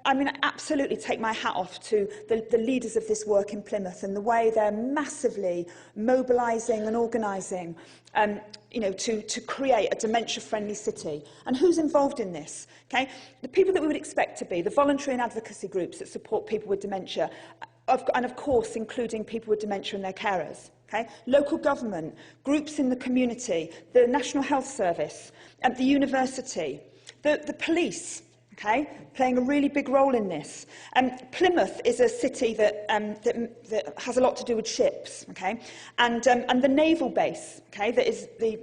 I mean, I absolutely take my hat off to the leaders of this work in Plymouth and the way they're massively mobilising and organising, you know, to create a dementia-friendly city. And who's involved in this? Okay, the people that we would expect to be the voluntary and advocacy groups that support people with dementia, and of course, including people with dementia and their carers. Okay? Local government, groups in the community, the National Health Service, the university, the police, okay, playing a really big role in this. Plymouth is a city that has a lot to do with ships, okay, and the naval base, okay, that is the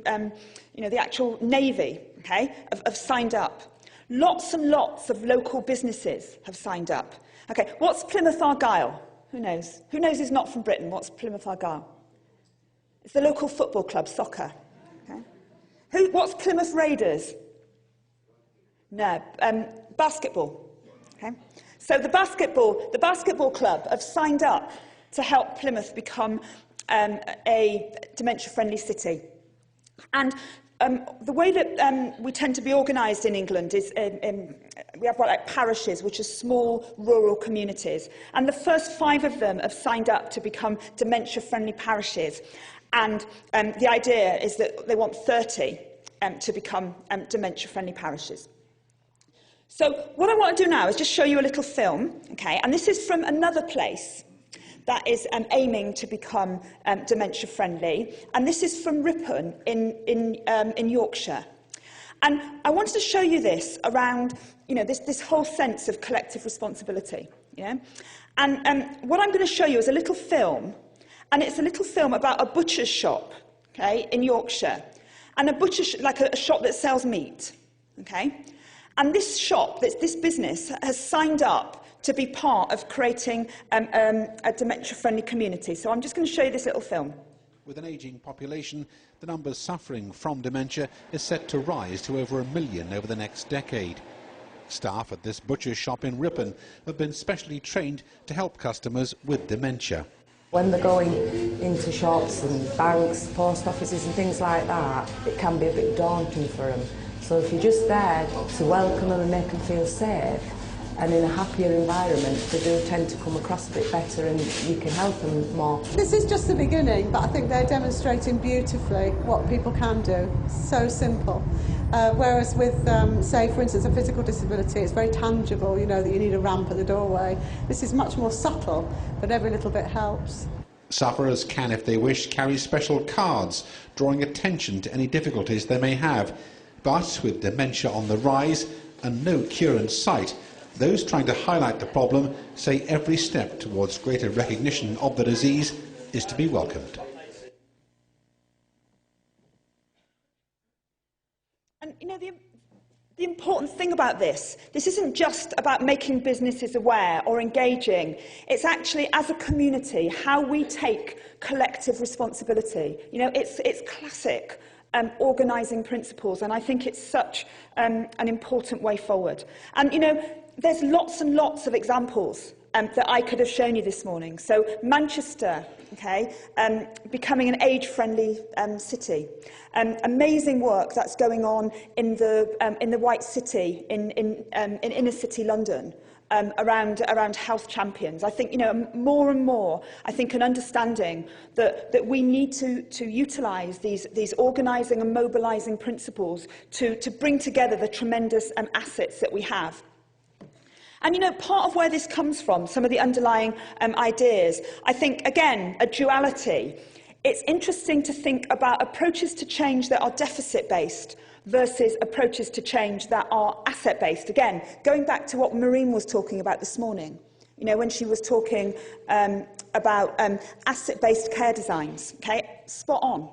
actual navy, okay, have signed up. Lots and lots of local businesses have signed up. Okay, what's Plymouth Argyle? Who knows? Who knows is not from Britain? What's Plymouth Argyle? It's the local football club, soccer. Okay. What's Plymouth Raiders? No, basketball. Okay. So the basketball club have signed up to help Plymouth become a dementia-friendly city. And the way that we tend to be organised in England is we have like parishes, which are small rural communities. And the first 5 of them have signed up to become dementia-friendly parishes. And the idea is that they want 30 to become dementia-friendly parishes. So what I want to do now is just show you a little film, okay? And this is from another place that is aiming to become dementia-friendly. And this is from Ripon in Yorkshire. And I wanted to show you this around, you know, this whole sense of collective responsibility. Yeah? And what I'm going to show you is a little film. And it's a little film about a butcher's shop, okay, in Yorkshire. And a butcher's, like a shop that sells meat, okay? And this shop, this business, has signed up to be part of creating a dementia-friendly community. So I'm just going to show you this little film. With an ageing population, the numbers suffering from dementia is set to rise to over 1 million over the next decade. Staff at this butcher's shop in Ripon have been specially trained to help customers with dementia. When they're going into shops and banks, post offices and things like that, it can be a bit daunting for them. So if you're just there to welcome them and make them feel safe and in a happier environment, they do tend to come across a bit better and you can help them more. This is just the beginning, but I think they're demonstrating beautifully what people can do. So simple. Whereas with, say, for instance, a physical disability, it's very tangible, you know, that you need a ramp at the doorway. This is much more subtle, but every little bit helps. Sufferers can, if they wish, carry special cards, drawing attention to any difficulties they may have. But with dementia on the rise and no cure in sight, those trying to highlight the problem say every step towards greater recognition of the disease is to be welcomed. And you know, the important thing about this isn't just about making businesses aware or engaging. It's actually, as a community, how we take collective responsibility. You know, it's classic organising principles, and I think it's such an important way forward. And, you know, there's lots and lots of examples that I could have shown you this morning. So Manchester, okay, becoming an age-friendly city. Amazing work that's going on in the White City, in inner city London, around health champions. I think, you know, more and more, I think an understanding that we need to utilise these organising and mobilising principles to bring together the tremendous assets that we have. And, you know, part of where this comes from, some of the underlying ideas, I think, again, a duality. It's interesting to think about approaches to change that are deficit-based versus approaches to change that are asset-based. Again, going back to what Maureen was talking about this morning, you know, when she was talking about asset-based care designs, okay, spot on.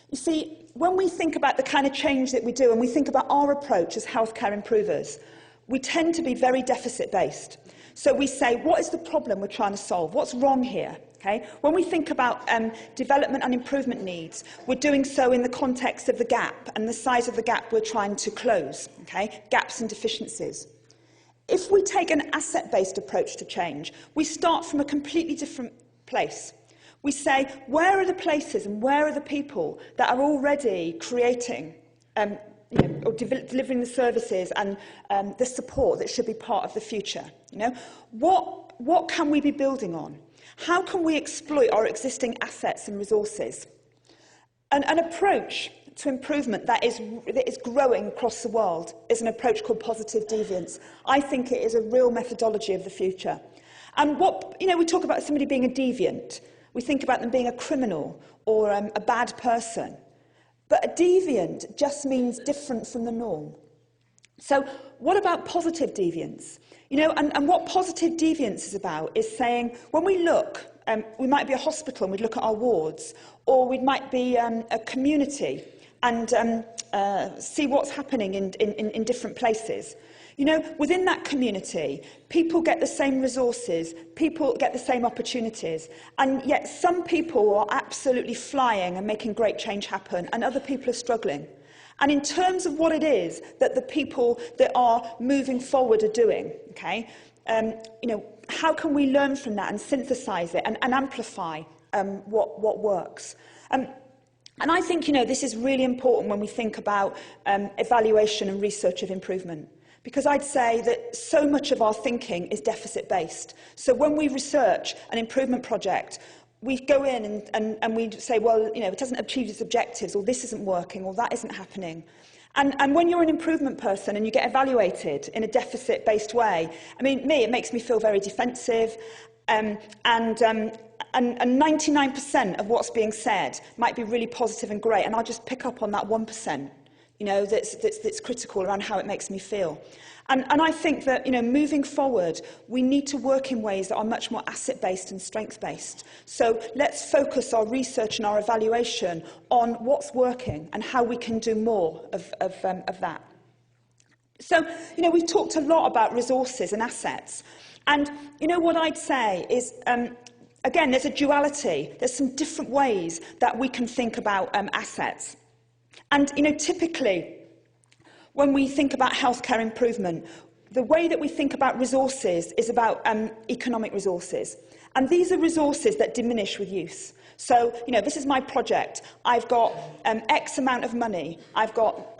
You see, when we think about the kind of change that we do and we think about our approach as healthcare improvers, we tend to be very deficit-based. So we say, what is the problem we're trying to solve? What's wrong here? Okay? When we think about development and improvement needs, we're doing so in the context of the gap and the size of the gap we're trying to close, okay? Gaps and deficiencies. If we take an asset-based approach to change, we start from a completely different place. We say, where are the places and where are the people that are already creating you know, or delivering the services and the support that should be part of the future? You know, what can we be building on? How can we exploit our existing assets and resources? An approach to improvement that is growing across the world is an approach called positive deviance. I think it is a real methodology of the future. And what, you know, we talk about somebody being a deviant. We think about them being a criminal or a bad person. But a deviant just means different from the norm. So what about positive deviance? You know, and what positive deviance is about is saying, when we look, we might be a hospital and we'd look at our wards, or we might be a community and see what's happening in different places. You know, within that community, people get the same resources, people get the same opportunities, and yet some people are absolutely flying and making great change happen, and other people are struggling. And in terms of what it is that the people that are moving forward are doing, okay, you know, how can we learn from that and synthesize it and amplify what works? And I think, you know, this is really important when we think about evaluation and research of improvement. Because I'd say that so much of our thinking is deficit-based. So when we research an improvement project, we go in and we say, well, you know, it doesn't achieve its objectives, or this isn't working, or that isn't happening. And when you're an improvement person and you get evaluated in a deficit-based way, I mean, it makes me feel very defensive, and 99% of what's being said might be really positive and great, and I'll just pick up on that 1%. You know, that's critical around how it makes me feel. And I think that, you know, moving forward, we need to work in ways that are much more asset-based and strength-based. So let's focus our research and our evaluation on what's working and how we can do more of that. So, you know, we've talked a lot about resources and assets. And, you know, what I'd say is, again, there's a duality. There's some different ways that we can think about assets. And, you know, typically, when we think about healthcare improvement, the way that we think about resources is about economic resources. And these are resources that diminish with use. So, you know, this is my project. I've got X amount of money. I've got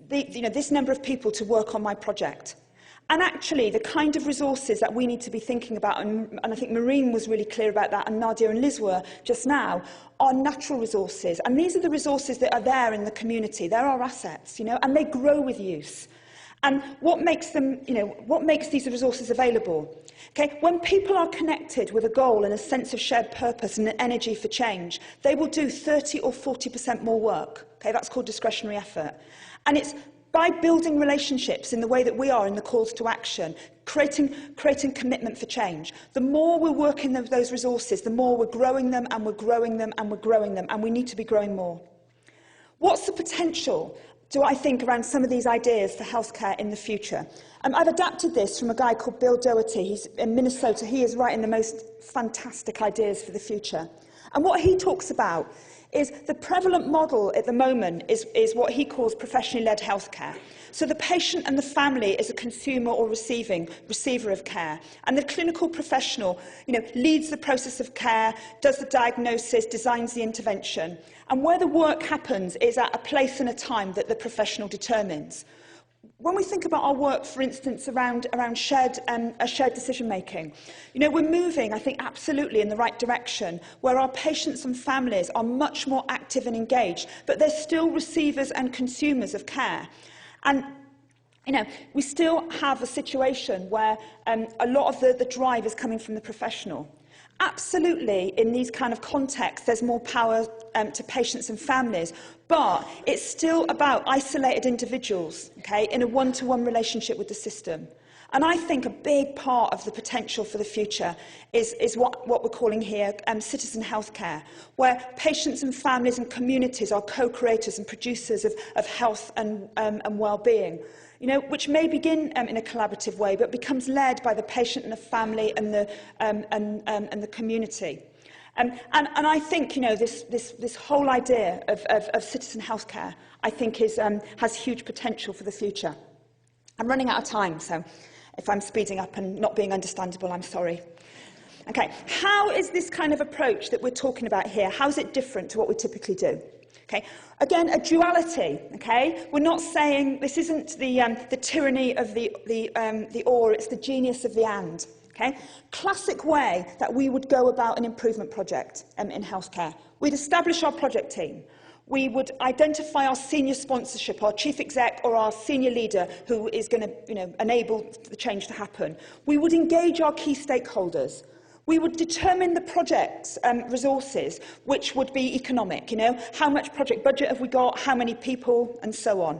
this number of people to work on my project. And actually, the kind of resources that we need to be thinking about, and I think Maureen was really clear about that, and Nadia and Liz were just now, are natural resources. And these are the resources that are there in the community. They're our assets, you know, and they grow with use. And what makes them, what makes these resources available? Okay, when people are connected with a goal and a sense of shared purpose and an energy for change, they will do 30 or 40% more work. Okay, that's called discretionary effort. And it's by building relationships in the way that we are in the calls to action, creating commitment for change. The more we're working those resources, the more we're growing them and we're growing them and we're growing them, and we need to be growing more. What's the potential, do I think, around some of these ideas for healthcare in the future? I've adapted this from a guy called Bill Doherty. He's in Minnesota. He is writing the most fantastic ideas for the future. And what he talks about is the prevalent model at the moment is what he calls professionally led healthcare. So the patient and the family is a consumer or receiver of care. And the clinical professional, leads the process of care, does the diagnosis, designs the intervention. And where the work happens is at a place and a time that the professional determines. When we think about our work, for instance, around shared decision-making, we're moving, I think, absolutely in the right direction, where our patients and families are much more active and engaged, but they're still receivers and consumers of care. And, we still have a situation where a lot of the drive is coming from the professional. Absolutely, in these kind of contexts, there's more power to patients and families, but it's still about isolated individuals, okay, in a one-to-one relationship with the system. And I think a big part of the potential for the future is what we're calling here citizen healthcare, where patients and families and communities are co-creators and producers of health and well-being. Which may begin in a collaborative way, but becomes led by the patient and the family and the community. And I think, this whole idea of citizen healthcare, I think, has huge potential for the future. I'm running out of time, so if I'm speeding up and not being understandable, I'm sorry. Okay, how is this kind of approach that we're talking about here, how is it different to what we typically do? Okay. Again, a duality. Okay, we're not saying this isn't the tyranny of the or; it's the genius of the and. Okay, classic way that we would go about an improvement project in healthcare. We'd establish our project team. We would identify our senior sponsorship, our chief exec or our senior leader who is going to, enable the change to happen. We would engage our key stakeholders. We would determine the project's resources, which would be economic, how much project budget have we got, how many people, and so on.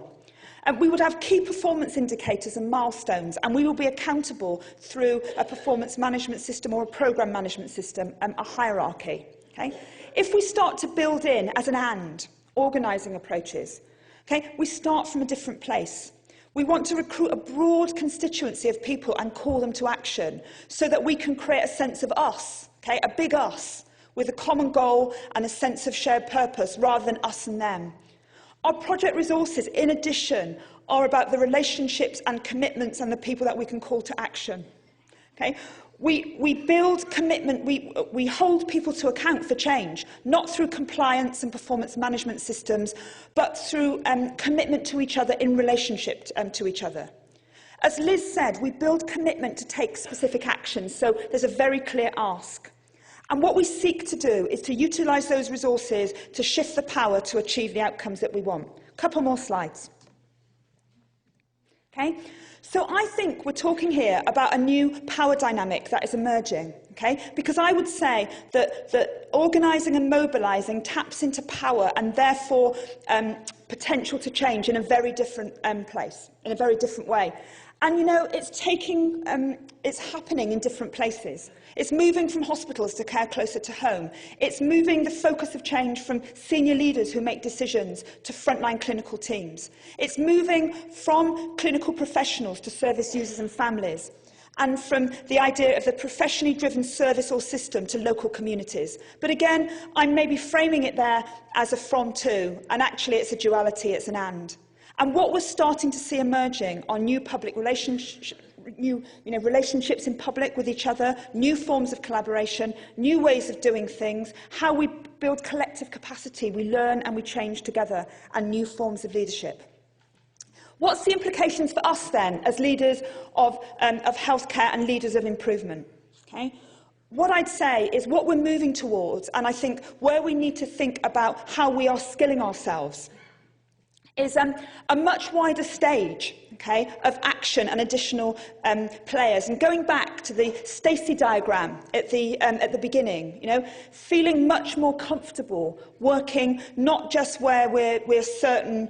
And we would have key performance indicators and milestones, and we will be accountable through a performance management system or a programme management system, a hierarchy. Okay? If we start to build in, as an and, organising approaches, okay, we start from a different place. We want to recruit a broad constituency of people and call them to action so that we can create a sense of us, okay, a big us, with a common goal and a sense of shared purpose rather than us and them. Our project resources, in addition, are about the relationships and commitments and the people that we can call to action. Okay? We build commitment, we hold people to account for change, not through compliance and performance management systems, but through commitment to each other in relationship to each other. As Liz said, we build commitment to take specific actions, so there's a very clear ask. And what we seek to do is to utilise those resources to shift the power to achieve the outcomes that we want. A couple more slides. Okay? So I think we're talking here about a new power dynamic that is emerging, okay? Because I would say that organising and mobilising taps into power and therefore potential to change in a very different place, in a very different way. And, it's happening in different places. It's moving from hospitals to care closer to home. It's moving the focus of change from senior leaders who make decisions to frontline clinical teams. It's moving from clinical professionals to service users and families, and from the idea of the professionally driven service or system to local communities. But again, I'm maybe framing it there as a from to, and actually it's a duality, it's an and. And what we're starting to see emerging are new public relationships, relationships in public with each other, new forms of collaboration, new ways of doing things, how we build collective capacity, we learn and we change together, and new forms of leadership. What's the implications for us then, as leaders of healthcare and leaders of improvement? Okay? What I'd say is what we're moving towards, and I think where we need to think about how we are skilling ourselves, is a much wider stage, okay, of action and additional players. And going back to the Stacey diagram at the beginning, you know, feeling much more comfortable working not just where we're certain,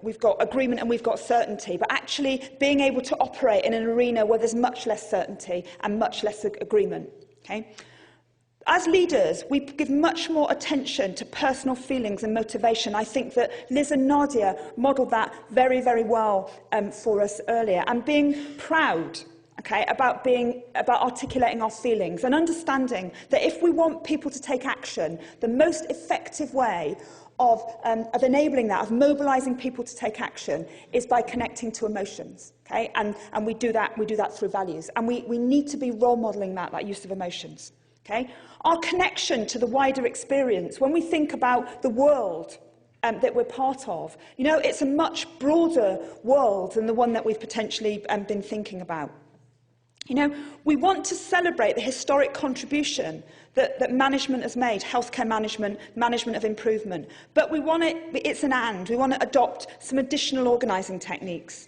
we've got agreement and we've got certainty, but actually being able to operate in an arena where there's much less certainty and much less agreement. Okay? As leaders, we give much more attention to personal feelings and motivation. I think that Liz and Nadia modelled that very, very well for us earlier. And being proud, okay, about articulating our feelings and understanding that if we want people to take action, the most effective way of enabling that, of mobilising people to take action, is by connecting to emotions. Okay? And we do that through values. And we need to be role modelling that use of emotions. Okay? Our connection to the wider experience, when we think about the world that we're part of, you know, it's a much broader world than the one that we've potentially been thinking about. You know, we want to celebrate the historic contribution that management has made, healthcare management, management of improvement, but we want it's an and, we want to adopt some additional organising techniques.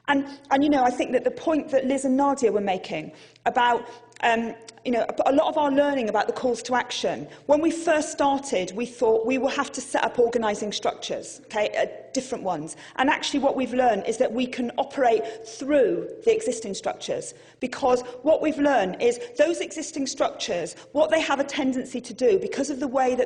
And you know, I think that the point that Liz and Nadia were making about a lot of our learning about the calls to action, when we first started, we thought we will have to set up organising structures, okay, different ones. And actually what we've learned is that we can operate through the existing structures, because what we've learned is those existing structures, what they have a tendency to do, because of the ways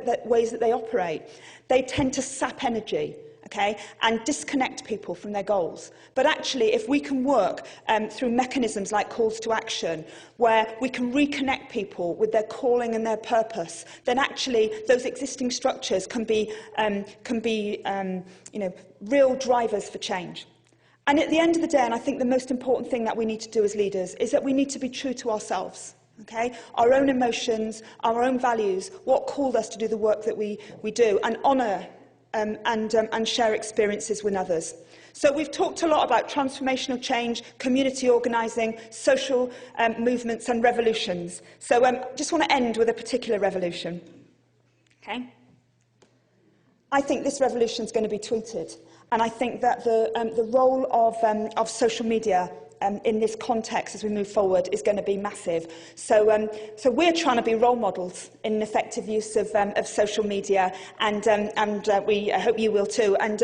that they operate, they tend to sap energy. Okay, and disconnect people from their goals. But actually, if we can work through mechanisms like calls to action, where we can reconnect people with their calling and their purpose, then actually those existing structures can be real drivers for change. And at the end of the day, and I think the most important thing that we need to do as leaders is that we need to be true to ourselves. Okay? Our own emotions, our own values, what called us to do the work that we do, and honour and share experiences with others. So we've talked a lot about transformational change, community organising, social movements and revolutions. So just want to end with a particular revolution. Okay? I think this revolution is going to be tweeted. And I think that the role of social media in this context as we move forward is going to be massive. So we're trying to be role models in effective use of social media, and we hope you will too. And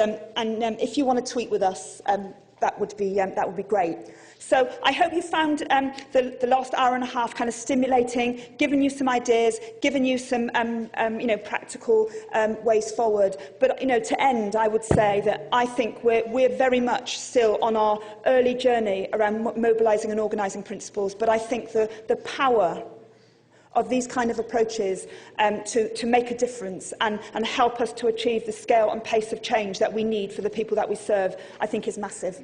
if you want to tweet with us, that would be great. So I hope you found the last hour and a half kind of stimulating, giving you some ideas, giving you some practical ways forward. But to end, I would say that I think we're very much still on our early journey around mobilising and organising principles. But I think the power of these kind of approaches to make a difference and help us to achieve the scale and pace of change that we need for the people that we serve, I think is massive.